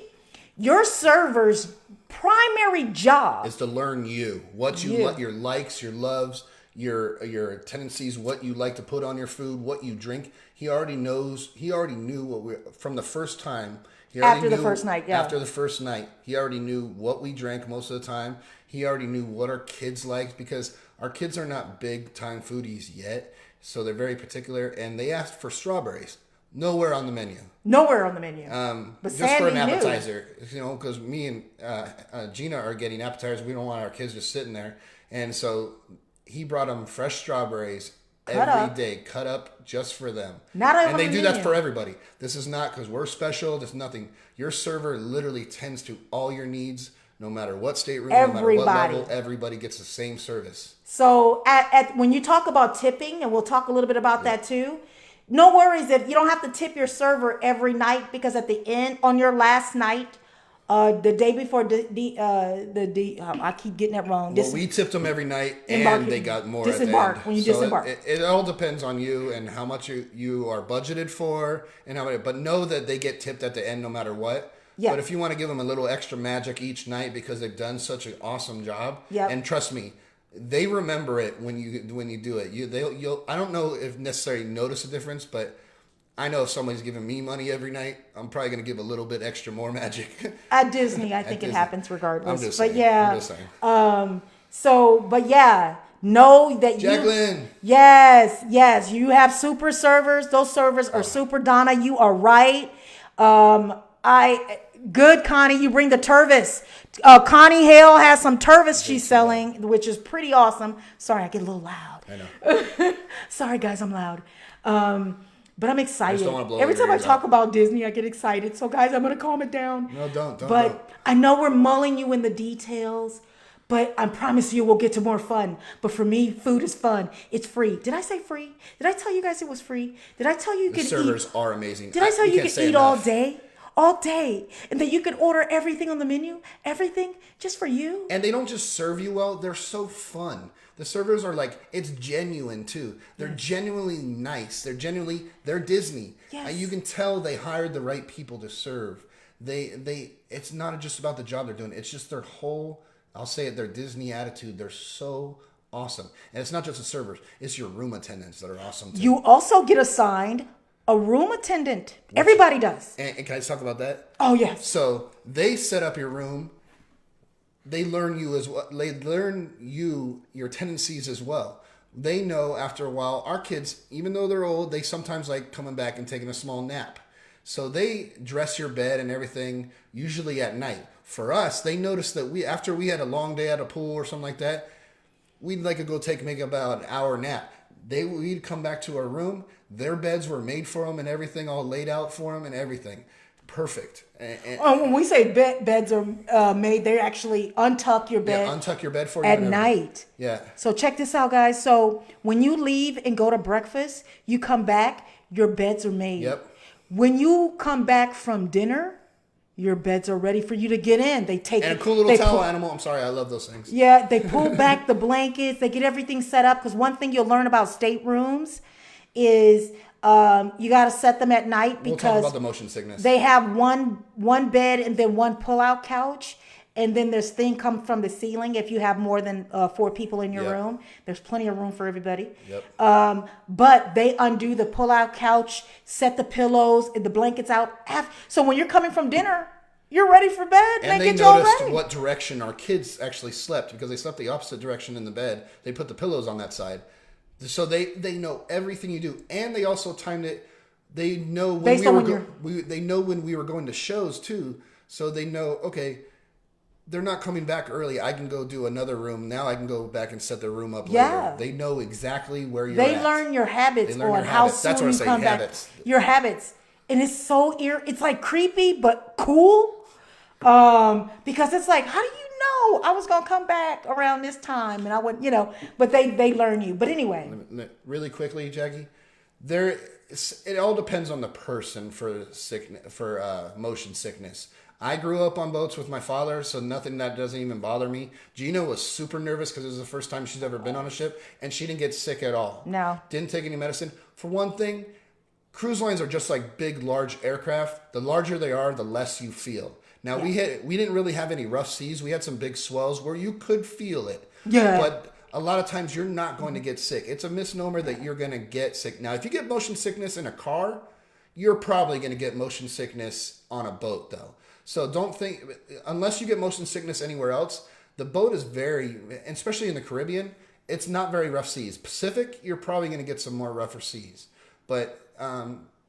your server's primary job
Is to learn you, what you your likes, your loves, your tendencies, what you like to put on your food, what you drink. He already knows. He already knew what we from the first time. He already
After the
knew-
first night, yeah.
After the first night, he already knew what we drank most of the time. He already knew what our kids liked because our kids are not big time foodies yet, so they're very particular. And they asked for strawberries. Nowhere on the menu.
nowhere on the menu. But
Just
Sandy
for an
knew.
appetizer, because me and Gina are getting appetizers. We don't want our kids just sitting there, and so he brought them fresh strawberries every day, cut up just for them.
Not
and
on
they
the
do that
menu.
for everybody. This is not because we're special. There's nothing. Your server literally tends to all your needs, no matter what stateroom, no matter what
Everybody.
level. Everybody gets the same service.
So at when you talk about tipping, and we'll talk a little bit about that too, no worries if you don't have to tip your server every night, because at the end, on your last night, the day before I keep getting that wrong.
Well, we tipped them every night,
Embark-
and they got more at the
disembark,
end.
when you
So
disembark.
It all depends on you and how much you are budgeted for, and how. But know that they get tipped at the end no matter what.
Yeah.
But if you want to give them a little extra magic each night because they've done such an awesome job,
Yep.
and trust me, they remember it when you do it. You'll. I don't know if necessarily notice a difference, but I know if somebody's giving me money every night, I'm probably going to give a little bit extra more magic.
At Disney, I think it
Disney.
happens regardless.
I'm just
but
saying.
yeah.
I'm just saying.
But yeah, know that
Jacqueline.
Yes, you have super servers. Those servers are super, Donna. You are right. Good, Connie. You bring the Tervis. Connie Hale has some Tervis she's selling, which is pretty awesome. Sorry, I get a little loud.
I know.
Sorry, guys, I'm loud. But I'm excited.
don't wanna blow
Every
your
time I
ears
talk
out.
about Disney, I get excited. So, guys, I'm going to calm it down.
No, don't.
But I know we're mulling you in the details, but I promise you we'll get to more fun. But for me, food is fun. It's free. Did I say free? Did I tell you guys it was free? Did I tell you you
The
could
servers
eat?
are amazing.
Did I tell you you
can't
could
say
eat all
enough.
day? All day. And that you could order everything on the menu? Everything just for you?
And they don't just serve you well, they're so fun. The servers are like, it's genuine too. They're genuinely nice. They're Disney.
Yes.
You can tell they hired the right people to serve. It's not just about the job they're doing. It's just their whole, I'll say it, their Disney attitude. They're so awesome. And it's not just the servers. It's your room attendants that are awesome too.
You also get assigned a room attendant. Everybody does.
And can I just talk about that?
Oh, yes.
So they set up your room. They learn you as well. They learn your tendencies as well. They know after a while, our kids, even though they're old, they sometimes like coming back and taking a small nap. So they dress your bed and everything, usually at night. For us, they noticed that after we had a long day at a pool or something like that, we'd like to go make about an hour nap. We'd come back to our room. Their beds were made for them and everything, all laid out for them and everything. Perfect.
When we say beds are made, they actually untuck your bed.
Untuck your bed for you
at
and everything.
night.
Yeah.
So check this out, guys. So when you leave and go to breakfast, you come back, your beds are made.
Yep.
When you come back from dinner, your beds are ready for you to get in. They take
And
it.
a cool little
they
towel
pull-
animal. I'm sorry, I love those things.
Yeah, they pull back the blankets. They get everything set up. Because one thing you'll learn about staterooms is you got to set them at night
We'll talk
because
about the motion sickness.
they have one bed and then one pull-out couch. And then there's thing come from the ceiling if you have more than 4 people in your
Yep.
room. There's plenty of room for everybody.
Yep.
But they undo the pull-out couch, set the pillows and the blankets out. So when you're coming from dinner, you're ready for bed.
And they
get you all
noticed
ready.
what direction our kids actually slept because they slept the opposite direction in the bed. They put the pillows on that side. So they know everything you do. And they also timed it. They know when
Based
we
on
were
when
they know when we were going to shows too. So they know, okay, they're not coming back early. I can go do another room. Now I can go back and set the room up
Yeah.
later. They know exactly where you're
They
at.
learn your habits
They learn
on
your
how
habits. That's
soon
what I
you
say,
come
habits.
back. Your habits. And it's so it's like creepy but cool. Because it's like, how do you know I was gonna come back around this time and I wouldn't, but they learn you. But anyway.
Really quickly, Jackie, it all depends on the person for motion sickness. I grew up on boats with my father, so nothing that doesn't even bother me. Gina was super nervous because it was the first time she's ever been on a ship, and she didn't get sick at all.
No.
Didn't take any medicine. For one thing, cruise lines are just like big, large aircraft. The larger they are, the less you feel. Now, we didn't really have any rough seas. We had some big swells where you could feel it.
Yeah.
But a lot of times you're not going to get sick. It's a misnomer that you're going to get sick. Now, if you get motion sickness in a car, you're probably going to get motion sickness on a boat, though. So don't think, unless you get motion sickness anywhere else, the boat is especially in the Caribbean, it's not very rough seas. Pacific, you're probably going to get some more rougher seas. But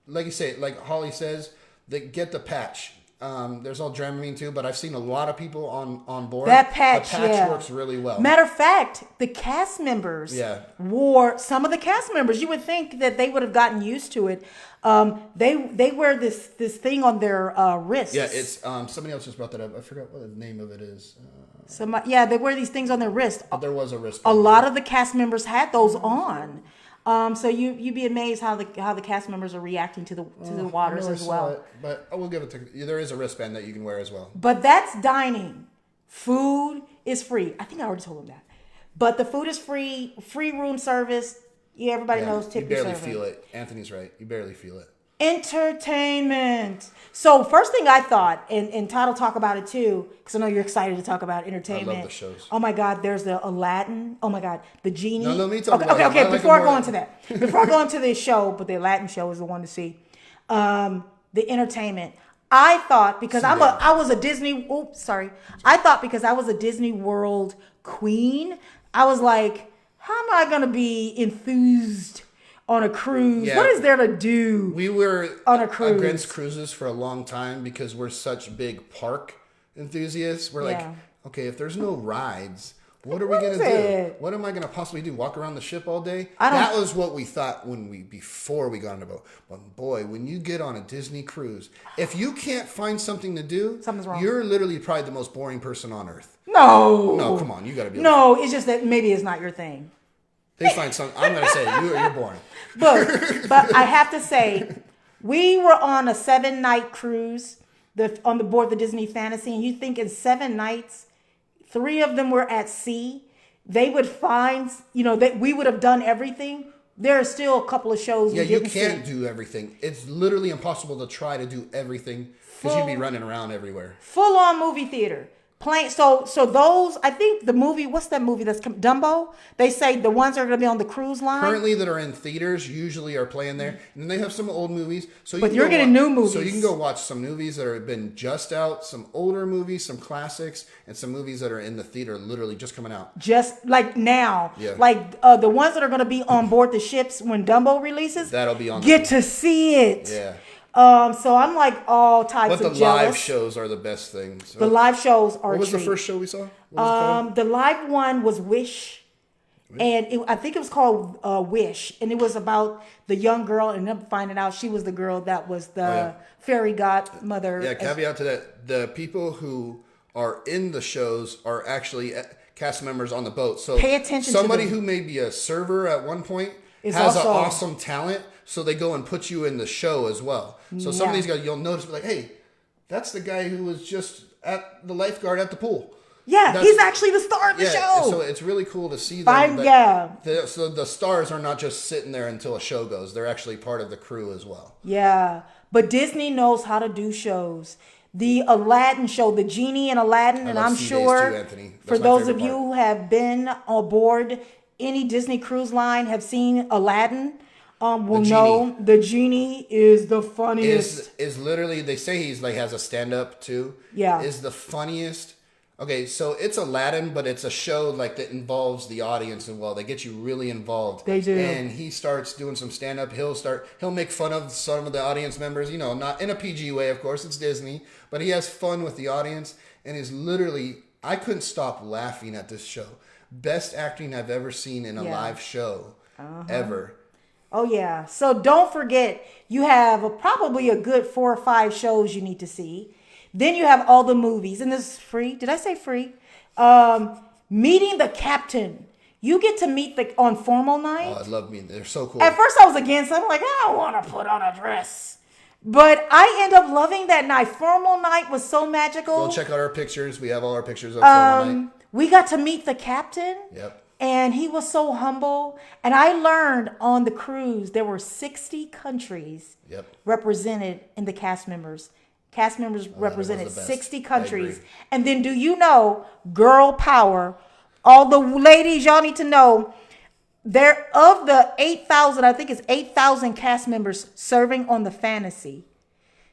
like you say, like Holly says, get the patch. There's all Dramamine too, but I've seen a lot of people on board.
That patch,
the patch works really well.
Matter of fact, the cast members wore, some of the cast members, you would think that they would have gotten used to it. They wear this thing on their wrists.
Yeah, it's somebody else just brought that up. I forgot what the name of it is.
They wear these things on their wrist.
But there was a wristband.
A lot of the cast members had those on. So you'd be amazed how the cast members are reacting to the waters as well.
But I will give it to there is a wristband that you can wear as well.
But that's dining. Food is free. I think I already told them that. But the food is free. Free room service. Yeah, everybody knows tip your server.
You barely feel it. Anthony's right. You barely feel it.
Entertainment. So first thing I thought, and Todd will talk about it too, because I know you're excited to talk about entertainment.
I love the shows.
Oh my God, there's the Aladdin. Oh my God, the genie.
No, let me talk about
Okay.
that.
Before I go into that, before I go into the show, but the Aladdin show is the one to see. The entertainment. I thought because I thought because I was a Disney World queen, I was like, how am I gonna be enthused on a cruise?
Yeah.
What is there to do?
We were
on a cruise
against cruises for a long time because we're such big park enthusiasts. We're like, okay, if there's no rides, what are we gonna do? What am I gonna possibly do? Walk around the ship all day? That was what we thought before we got on the boat. But boy, when you get on a Disney cruise, if you can't find something to do,
something's wrong.
You're literally probably the most boring person on earth.
No,
come on, you gotta be.
No, it's just that maybe it's not your thing.
They find something. I'm gonna say you're boring.
But I have to say, we were on a 7-night cruise, on the board the Disney Fantasy, and you think in 7 nights, 3 of them were at sea. They would find, that we would have done everything. There are still a couple of shows we didn't see.
You can't do everything. It's literally impossible to try to do everything because you'd be running around everywhere.
Full on movie theater. So those, I think the movie, what's that movie that's Dumbo? They say the ones that are going to be on the cruise line.
Currently that are in theaters usually are playing there. And then they have some old movies.
But you're getting new movies.
So you can go watch some movies that have been just out, some older movies, some classics, and some movies that are in the theater literally just coming out.
Just like now.
Yeah.
Like the ones that are going to be on board the ships when Dumbo releases.
That'll be on.
Get to see it.
Yeah.
So I'm like all types of jealous.
But the live shows are the best things.
The live shows are.
What was the first show we saw? What was it called?
The live one was Wish, and I think it was called Wish, and it was about the young girl, and then finding out she was the girl that was the fairy godmother.
Yeah. Caveat to that: the people who are in the shows are actually cast members on the boat. So
pay attention.
Somebody who may be a server at one point has an awesome talent. So they go and put you in the show as well. So some of these guys, you'll notice, like, hey, that's the guy who was just at the lifeguard at the pool.
Yeah, he's actually the star of the show.
So it's really cool to see them. So the stars are not just sitting there until a show goes. They're actually part of the crew as well.
Yeah, but Disney knows how to do shows. the Aladdin show, the Genie and Aladdin, and
love
I'm
Sea Days
sure
too, Anthony.
for
That's my
those of
favorite
you
part.
who have been aboard any Disney cruise line, have seen Aladdin, will
The
know the Genie is the funniest.
Is literally, they say he's like has a stand up too.
Yeah.
Is the funniest. Okay, so it's Aladdin, but it's a show like that involves the audience as well. They get you really involved.
They do.
And he starts doing some stand up. He'll make fun of some of the audience members, not in a PG way, of course, it's Disney, but he has fun with the audience and is literally, I couldn't stop laughing at this show. Best acting I've ever seen in a live show ever.
Oh yeah. So don't forget, you have probably a good 4 or 5 shows you need to see. Then you have all the movies, and this is free. Did I say free? Meeting the Captain. You get to meet on formal night.
Oh, I love meeting. They're so cool.
At first I was against it. I'm like, I don't want to put on a dress. But I end up loving that night. Formal night was so magical.
Go check out our pictures. We have all our pictures of formal night.
We got to meet the captain.
Yep.
And he was so humble. And I learned on the cruise there were 60 countries represented in the cast members. Cast members represented
the best.
60
I
countries.
agree.
And then do you know, girl power, all the ladies, y'all need to know, there of the 8,000, I think it's 8,000 cast members serving on the Fantasy.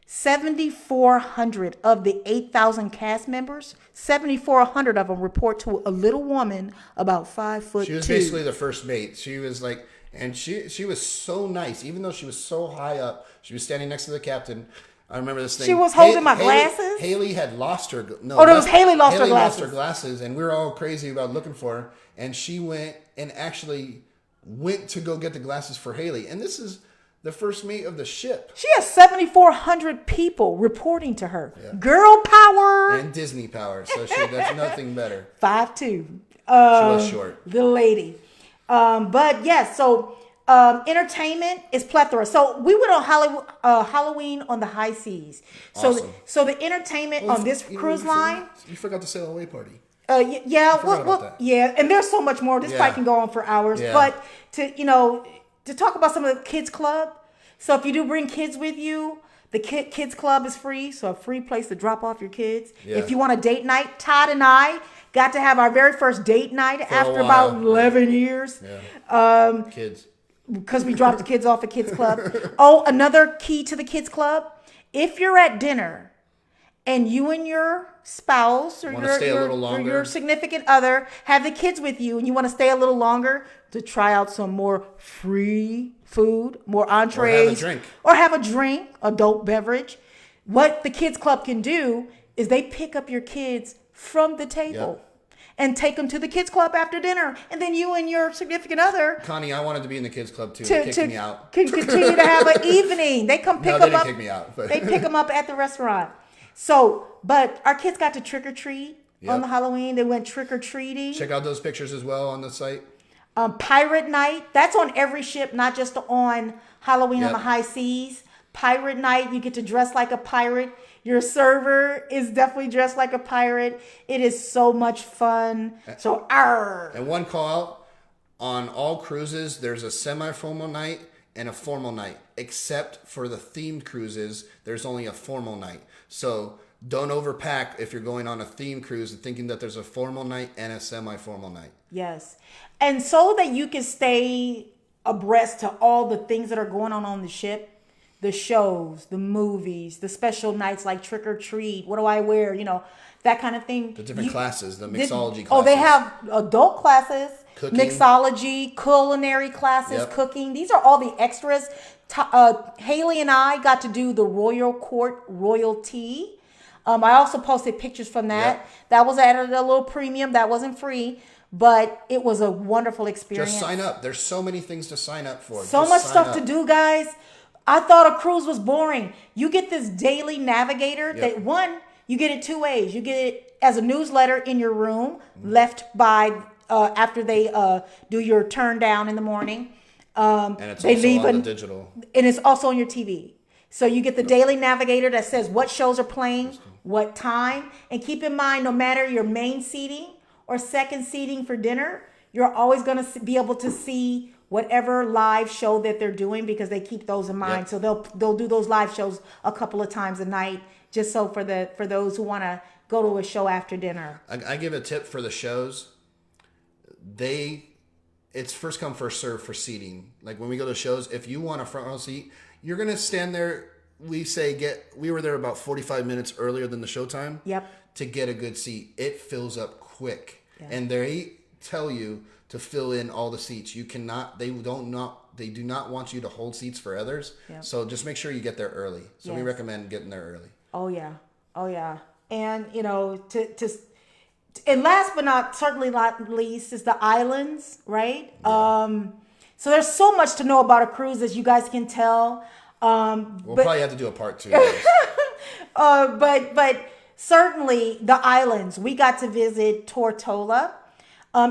7,400 of the 8,000 cast members, 7,400 of them report to a little woman about 5'2".
She was basically the first mate. She was like, and she was so nice, even though she was so high up. She was standing next to the captain. I remember this thing.
She was holding my glasses?
Haley had lost her. No,
Oh, that was Haley lost her
Haley lost
glasses.
her glasses, and we were all crazy about looking for her. And she went and actually went to go get the glasses for Haley. And this is the first mate of the ship.
She has 7,400 people reporting to her. Girl power.
And Disney power. So that's nothing better.
5'2".
She was short.
The lady. But yes, so entertainment is plethora. So we went on Halloween on the high seas. So
Awesome.
so the entertainment on this cruise line.
You forgot the sail away party.
Yeah,
about that.
yeah, and there's so much more. This fight can go on for hours.
Yeah.
But to talk about some of the kids club. So if you do bring kids with you, the kids club is free. So a free place to drop off your kids.
Yeah.
If you want a date night, Todd and I got to have our very first date night after
a
about
while.
11 years.
Yeah. Kids.
Because we dropped the kids off at Kids Club. Oh, another key to the Kids Club. If you're at dinner and you and your spouse or
Wanna stay a little
or
longer?
your significant other have the kids with you and you want to stay a little longer to try out some more free food, more entrees. Or have a drink, adult beverage. What the Kids Club can do is they pick up your kids from the table. And take them to the kids club after dinner, and then you and your significant other
Connie, I wanted to be in the kids club too. They kicked me out.
can continue to have an evening. They come pick
No,
them
they didn't
up.
kick me out, but-
They pick them up at the restaurant. So, but our kids got to trick or treat on
Yep.
the Halloween. They went trick or treating.
Check out those pictures as well on the site.
Pirate night. That's on every ship, not just on Halloween on
Yep.
the high seas. Pirate night. You get to dress like a pirate. Your server is definitely dressed like a pirate. It is so much fun. So,
And one call out, on all cruises, there's a semi-formal night and a formal night. Except for the themed cruises, there's only a formal night. So don't overpack if you're going on a themed cruise and thinking that there's a formal night and a semi-formal night.
yes. And so that you can stay abreast to all the things that are going on the ship, the shows, the movies, the special nights like Trick or Treat, what do I wear, that kind of thing.
The different classes, the mixology classes.
Oh, they have adult classes,
Cooking.
mixology, culinary classes,
Yep.
cooking. These are all the extras. Haley and I got to do the Royal Court royalty. I also posted pictures from that.
Yep.
That was at a little premium. That wasn't free, but it was a wonderful experience.
Just sign up. There's so many things to sign up for.
So
Just
much
sign
stuff
up.
to do, guys. I thought a cruise was boring. You get this daily navigator that you get it 2 ways. You get it as a newsletter in your room, left by after they do your turn down in the morning.
And it's
they
also
leave
on the digital.
and it's also on your TV. So you get the daily navigator that says what shows are playing, what time, and keep in mind, no matter your main seating or second seating for dinner, you're always going to be able to see whatever live show that they're doing because they keep those in mind.
Yep.
So they'll do those live shows a couple of times a night just so for those who want to go to a show after dinner.
I give a tip for the shows. It's first come first serve for seating. Like when we go to shows, if you want a front row seat, you're gonna stand there. We were there about 45 minutes earlier than the showtime.
Yep.
To get a good seat, it fills up quick,
Yeah.
and they tell you to fill in all the seats. You cannot. They do not want you to hold seats for others.
Yep.
So just make sure you get there early. So we
Yes.
recommend getting there early.
Oh yeah. And and last but certainly not least is the islands, right?
Yeah.
So there's so much to know about a cruise, as you guys can tell.
We'll probably have to do a part 2.
But certainly the islands. We got to visit Tortola.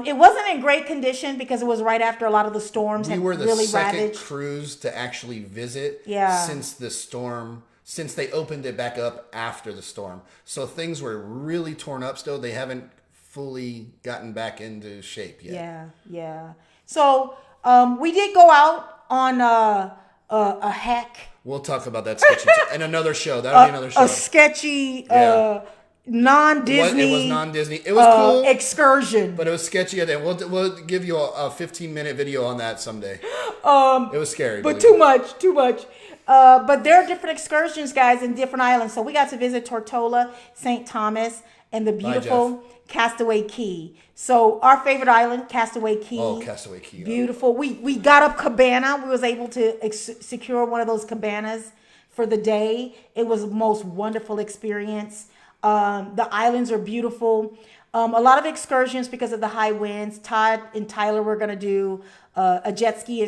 It wasn't in great condition because it was right after a lot of the storms
We
had
were the
really
second
ravaged.
cruise to actually visit
Yeah.
since the storm, since they opened it back up after the storm. So things were really torn up still. They haven't fully gotten back into shape yet.
Yeah. So we did go out on a heck.
We'll talk about that sketchy and another show. That'll be another show.
A sketchy
Yeah.
non-Disney.
It was non-Disney. It was cool,
excursion.
but it was sketchy. And we'll give you a 15-minute video on that someday. It was scary.
But
believe
too much. But there are different excursions, guys, in different islands. So we got to visit Tortola, St. Thomas, and the beautiful Castaway Cay. So our favorite island, Castaway Cay.
Oh, Castaway Cay.
Beautiful. We got up cabana. We was able to secure one of those cabanas for the day. It was the most wonderful experience. The islands are beautiful. A lot of excursions because of the high winds. Todd and Tyler were going to do a jet ski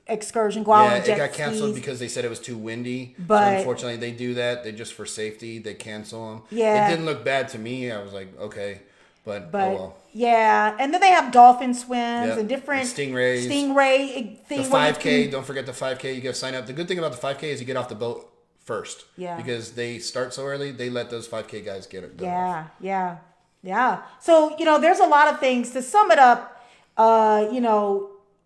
excursion. Go out on
Yeah,
jet
it got canceled
skis.
because they said it was too windy.
But-
so unfortunately, they do that. They just for safety, they cancel them.
Yeah.
It didn't look bad to me. I was like, okay, but
But
oh well.
yeah, and then they have dolphin swims
Yep.
and different
Stingray
thing.
The
where you
5K,
can-
don't forget the 5K. You got to sign up. The good thing about the 5K is you get off the boat first.
Yeah.
Because they start so early, they let those 5K guys get it.
Yeah. So, there's a lot of things. To sum it up,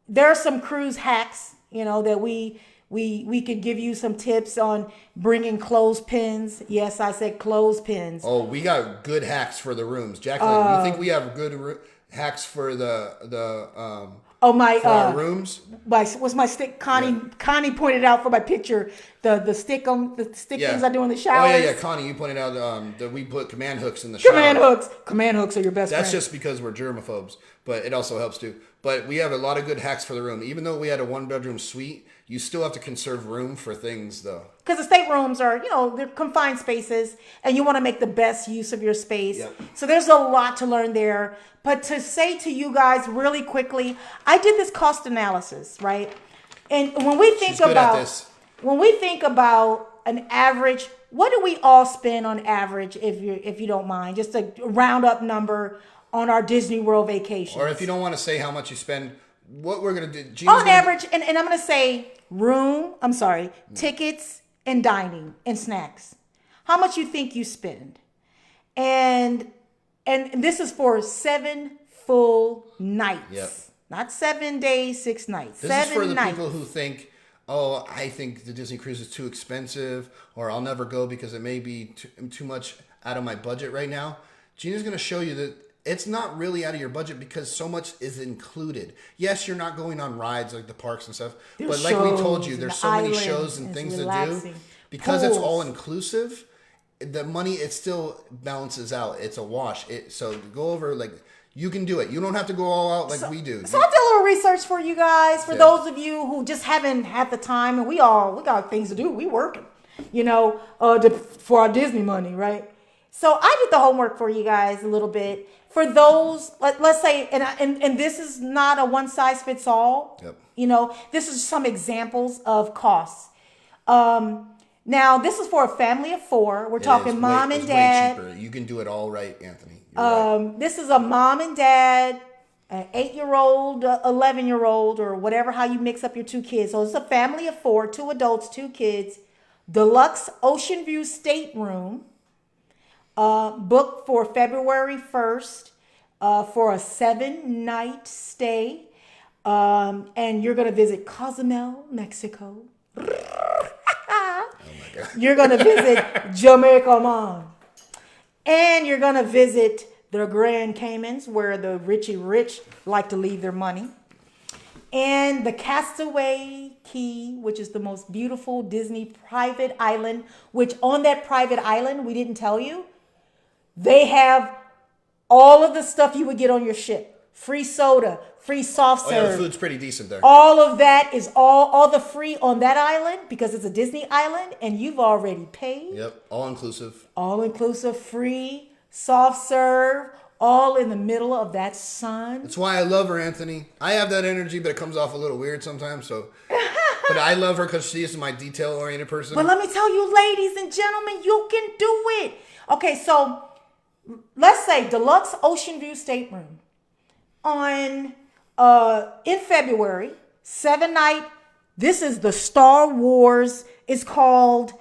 there are some cruise hacks, that we could give you some tips on bringing clothespins. Yes, I said clothespins.
Oh, we got good hacks for the rooms. Jacqueline, you think we have good hacks for the for our rooms?
What's my stick? Connie pointed out for my picture the stick things I do in the shower.
Oh yeah. Connie, you pointed out that we put command hooks in the shower.
Command hooks are your best
That's
friend.
just because we're germaphobes, but it also helps too. But we have a lot of good hacks for the room. Even though we had a 1-bedroom suite, you still have to conserve room for things though.
Because the staterooms are, they're confined spaces, and you want to make the best use of your space.
Yep.
So there's a lot to learn there. But to say to you guys really quickly, I did this cost analysis, right? And when we think
She's good at this.
about an average, what do we all spend on average, if you don't mind, just a round up number on our Disney World vacations?
Or if you don't want to say how much you spend, what we're gonna do?
On average, and I'm gonna say tickets and dining and snacks. How much you think you spend? And this is for 7 full nights.
Yep.
Not 7 days, 6 nights.
This
7
is for the
nights.
people who think, oh, I think the Disney cruise is too expensive, or I'll never go because it may be too much out of my budget right now. Gina's going to show you that it's not really out of your budget because so much is included. Yes, you're not going on rides like the parks and stuff, but like we told you,
shows
there's
and
so many
islands,
shows and
it's
things to do.
relaxing.
Because it's
Pools.
all inclusive, the money, it still balances out. It's a wash. So go over, like, you can do it. You don't have to go all out like we do.
So I did a little research for you guys. For
Yeah.
those of you who just haven't had the time, and we got things to do. We working, for our Disney money, right? So I did the homework for you guys a little bit. For those, let's say, and this is not a one size fits all.
Yep.
This is some examples of costs. Now this is for a family of 4. We're talking mom and dad.
Way cheaper. You can do it all right, Anthony. You're right.
This is a mom and dad, an 8-year-old, 11-year-old, or whatever, how you mix up your 2 kids. So it's a family of 4, 2 adults, 2 kids, deluxe ocean view stateroom, booked for February 1st, for a 7-night stay. And you're going to visit Cozumel, Mexico.
Jamaica.
You're going to visit Jamaica, Mom. And you're going to visit the Grand Caymans, where the rich like to leave their money. And the Castaway Cay, which is the most beautiful Disney private island, which on that private island, we didn't tell you, they have all of the stuff you would get on your ship. Free soda, free soft serve.
Oh yeah, the food's pretty decent there.
All of that is all the free on that island because it's a Disney island and you've already paid.
Yep, all inclusive.
All inclusive, free, soft serve, all in the middle of that sun.
That's why I love her, Anthony. I have that energy, but it comes off a little weird sometimes. So, but I love her because she is my detail-oriented person.
But let me tell you, ladies and gentlemen, you can do it. Okay, so let's say deluxe ocean view stateroom on in February, 7-night. This is the Star Wars. It's called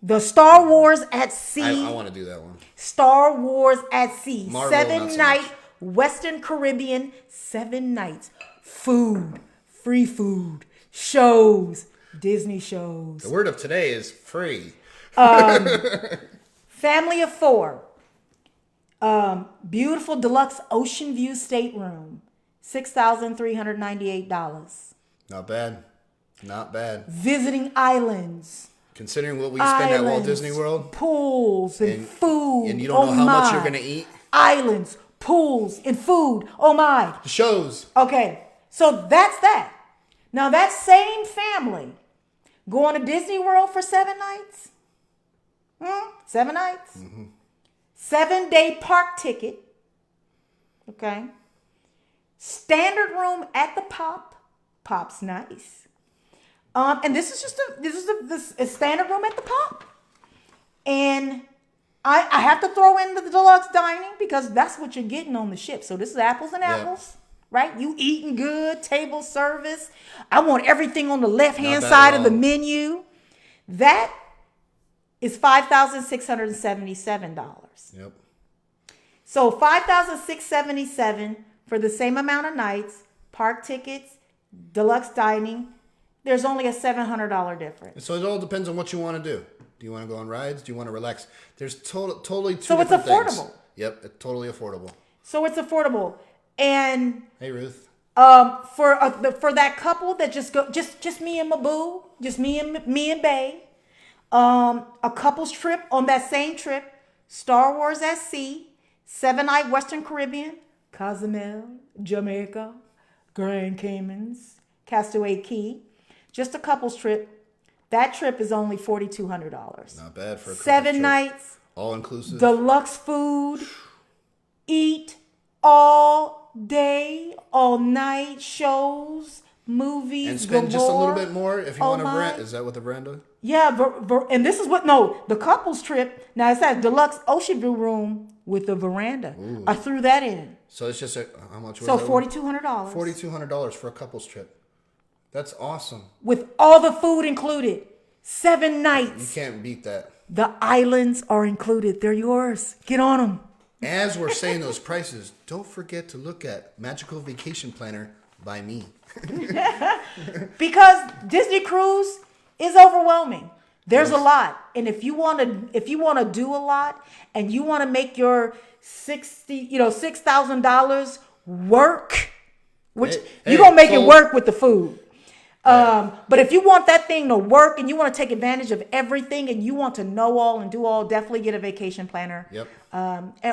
the Star Wars at Sea.
I want to do that one.
Star Wars at Sea.
Marvel, not so
7-night
much.
Western Caribbean. 7 nights. Food. Free food. Shows. Disney shows.
The word of today is free.
Family of 4. Beautiful deluxe ocean view stateroom. $6,398.
Not bad. Not bad.
Visiting islands.
Considering what we spend at Walt
Islands,
Disney World.
Pools and food.
And you don't know how much you're going to eat.
Islands, pools, and food. Oh my.
The shows.
Okay, so that's that. Now that same family going to Disney World for 7 nights? 7 nights? 7-day park ticket. Okay. Standard room at the Pop. Pop's nice. And this is just a standard room at the Pop. And I have to throw in the deluxe dining because that's what you're getting on the ship. So this is apples and apples, right? You eating good, table service. I want everything on the left-hand
Not bad
side
at
of the
all.
menu. That is $5,677.
Yep.
So $5,677 for the same amount of nights, park tickets, deluxe dining. There's only a $700 difference.
So it all depends on what you want to do. Do you want to go on rides? Do you want to relax? There's totally two
So it's
different things.
affordable.
Yep, it's totally affordable.
So it's affordable. And
Hey, Ruth.
for that couple that just me and my boo, just me and Bae, a couple's trip on that same trip, Star Wars at Sea, 7-night Western Caribbean, Cozumel, Jamaica, Grand Caymans, Castaway Cay, just a couple's trip. That trip is only $4,200.
Not bad for a couple
7
trip.
nights,
All inclusive.
deluxe food, eat all day, all night, shows, movies,
and spend just a little
galore.
bit more if you
Oh
want to
my.
rent. Is that what the veranda?
Yeah, and this is the couple's trip. Now it's that deluxe ocean view room with the veranda.
Ooh.
I threw that in.
So it's just how much was
So
that?
$4,200.
$4,200 for a couple's trip. That's awesome.
With all the food included. 7
You
nights.
can't beat that.
The islands are included. They're yours. Get on them.
As we're saying those prices, don't forget to look at Magical Vacation Planner by me.
Because Disney Cruise is overwhelming. There's a lot. And if you want to do a lot and you want to make your $6,000 work, which you're going to make it work with the food. But if you want that thing to work and you want to take advantage of everything and you want to know all and do all, definitely get a vacation planner.
Yep.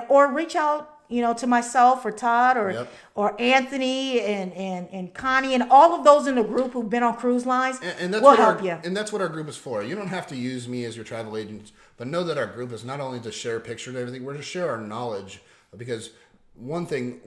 Or reach out, to myself or Todd or
Yep.
or Anthony and Connie and all of those in the group who've been on cruise lines.
And that's
we'll
what
help you.
And that's what our group is for. You don't have to use me as your travel agent, but know that our group is not only to share pictures and everything, we're to share our knowledge. Because one thing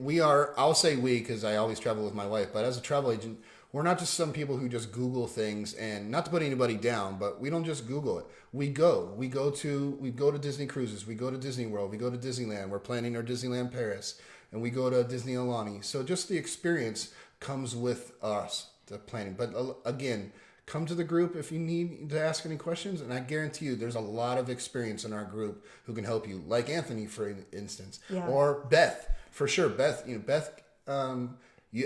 I'll say we because I always travel with my wife, but as a travel agent, we're not just some people who just Google things, and not to put anybody down, but we don't just Google it. We go to Disney Cruises, we go to Disney World, we go to Disneyland. We're planning our Disneyland Paris, and we go to Disney Alani. So just the experience comes with us, the planning. But again, come to the group if you need to ask any questions, and I guarantee you there's a lot of experience in our group who can help you, like Anthony, for instance,
Yeah.
or Beth, for sure. Beth,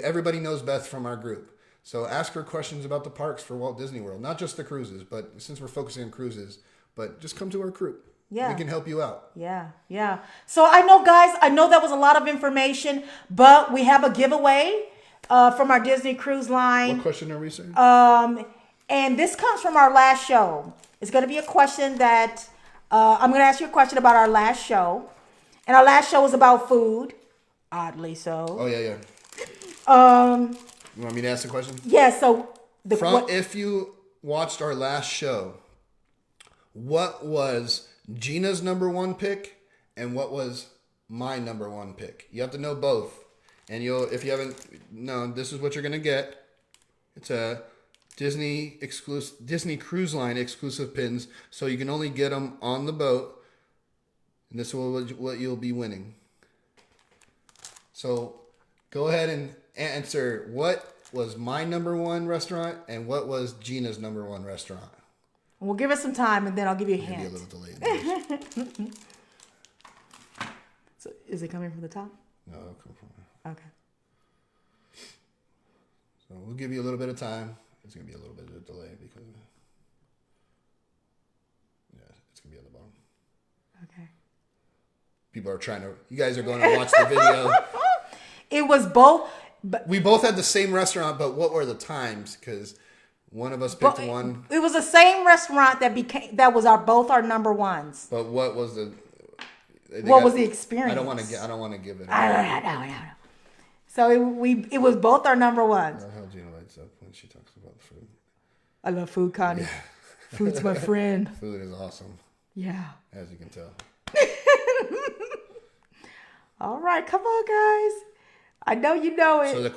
everybody knows Beth from our group. So ask her questions about the parks for Walt Disney World, not just the cruises, but since we're focusing on cruises, but just come to our crew.
Yeah.
We can help you out.
Yeah, yeah. So I know, guys, I know that was a lot of information, but we have a giveaway from our Disney Cruise Line.
What question are we saying?
And this comes from our last show. It's going to be a question that I'm going to ask you a question about our last show. And our last show was about food, oddly so.
Oh, yeah. You want me to ask the question?
Yeah, so
if you watched our last show, what was Gina's number one pick and what was my number one pick? You have to know both. And if you haven't known, this is what you're gonna get. It's a Disney Cruise Line exclusive pins, so you can only get them on the boat. And this is what you'll be winning. So go ahead and answer what was my number one restaurant and what was Gina's number one restaurant.
We'll give it some time, and then I'll give you a hint.
Be a little delayed.
So, is it coming from the top?
No, it'll come from.
Okay.
So we'll give you a little bit of time. It's gonna be a little bit of a delay because it's gonna be on the bottom.
Okay.
People are trying to. You guys are going to watch the video.
It was both. But
We both had the same restaurant, but what were the times? Because one of us picked one.
It was the same restaurant that was both our number ones.
But what was the?
What was the experience?
I don't want to give it.
I don't know. So it was both our number ones.
How Gina lights up when she talks about food.
I love food, Connie. Yeah. Food's my friend.
Food is awesome.
Yeah.
As you can tell.
All right, come on, guys. I know you know it.
So the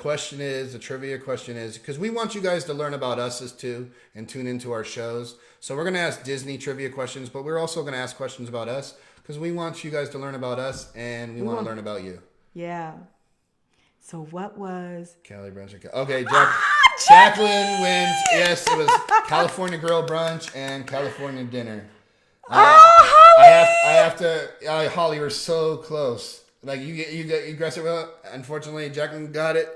trivia question is, because we want you guys to learn about us as too and tune into our shows. So we're going to ask Disney trivia questions, but we're also going to ask questions about us because we want you guys to learn about us and we want to learn about you.
Yeah. So what was...
Cali brunch. Okay, Jacqueline wins. Yes, it was California Grill brunch and California dinner.
Holly!
I have to... Holly, you're so close. Like you guessed it well. Unfortunately, Jacqueline got it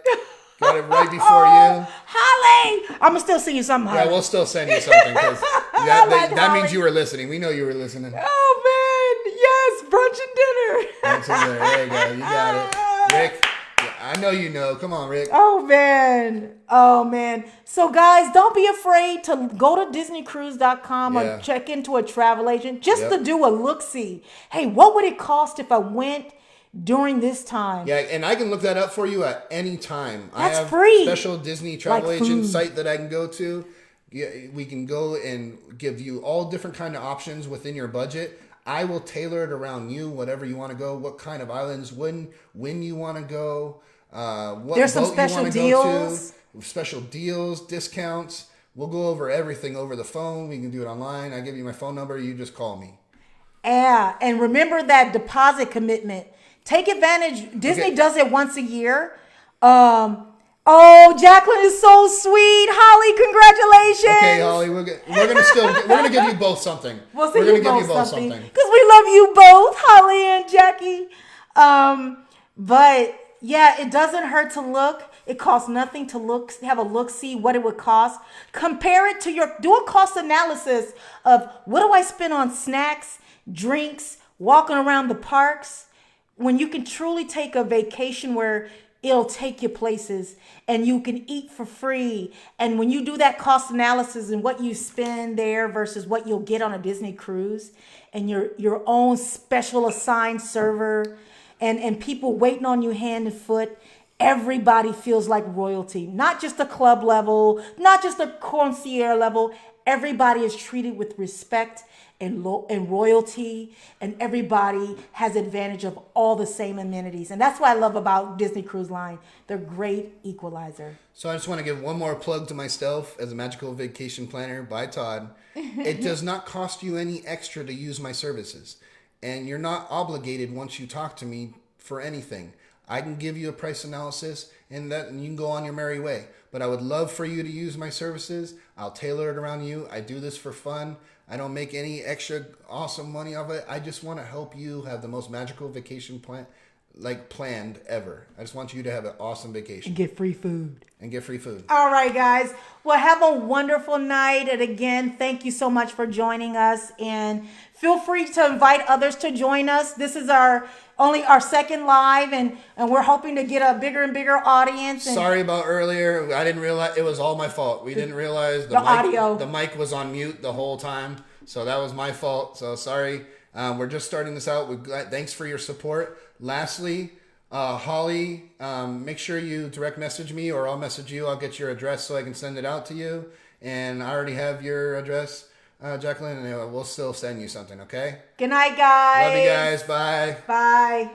right before you.
Holly, I'm gonna still send you something. Holly.
Yeah, we'll still send you something because that means you were listening. We know you were listening.
Oh man, yes, brunch and dinner.
Brunch and dinner. There you go. You got it, Rick. I know you know. Come on, Rick.
Oh man. So guys, don't be afraid to go to DisneyCruise.com or check into a travel agent just to do a look-see. Hey, what would it cost if I went during this time?
Yeah, and I can look that up for you at any time.
That's
I have
free.
Special Disney travel agent site that I can go to. Yeah, we can go and give you all different kind of options within your budget. I will tailor it around you, whatever you want to go, what kind of islands, when you want to go, what
There's some
boat
special
you want to
deals.
go to, special deals, discounts. We'll go over everything over the phone. We can do it online. I give you my phone number. You just call me.
Yeah, and remember that deposit commitment. Take advantage. Disney does it once a year. Oh, Jacqueline is so sweet. Holly, congratulations.
Okay, Holly, we're gonna give you both something.
We're gonna give you both something because we love you both, Holly and Jackie. But yeah, it doesn't hurt to look. It costs nothing to have a look, see what it would cost. Compare it to do a cost analysis of what do I spend on snacks, drinks, walking around the parks, when you can truly take a vacation where it'll take you places and you can eat for free. And when you do that cost analysis and what you spend there versus what you'll get on a Disney cruise and your own special assigned server and people waiting on you hand and foot, everybody feels like royalty. Not just the club level, not just the concierge level. Everybody is treated with respect and royalty, and everybody has advantage of all the same amenities. And that's what I love about Disney Cruise Line. They're great equalizer.
So I just want to give one more plug to myself as a magical vacation planner by Todd. It does not cost you any extra to use my services. And you're not obligated once you talk to me for anything. I can give you a price analysis and you can go on your merry way. But I would love for you to use my services. I'll tailor it around you. I do this for fun. I don't make any extra awesome money off it. I just want to help you have the most magical vacation plan like planned ever. I just want you to have an awesome vacation
Get free food.
and get free food.
All right, guys. Well, have a wonderful night. And again, thank you so much for joining us. And feel free to invite others to join us. This is only our second live, and we're hoping to get a bigger and bigger audience. And
Sorry about earlier. I didn't realize it was all my fault. We didn't realize the mic was on mute the whole time. So that was my fault. So sorry. We're just starting this out. Thanks for your support. Lastly, Holly, make sure you direct message me or I'll message you. I'll get your address so I can send it out to you. And I already have your address, Jacqueline, and we'll still send you something, okay?
Good night, guys.
Love you guys. Bye.
Bye.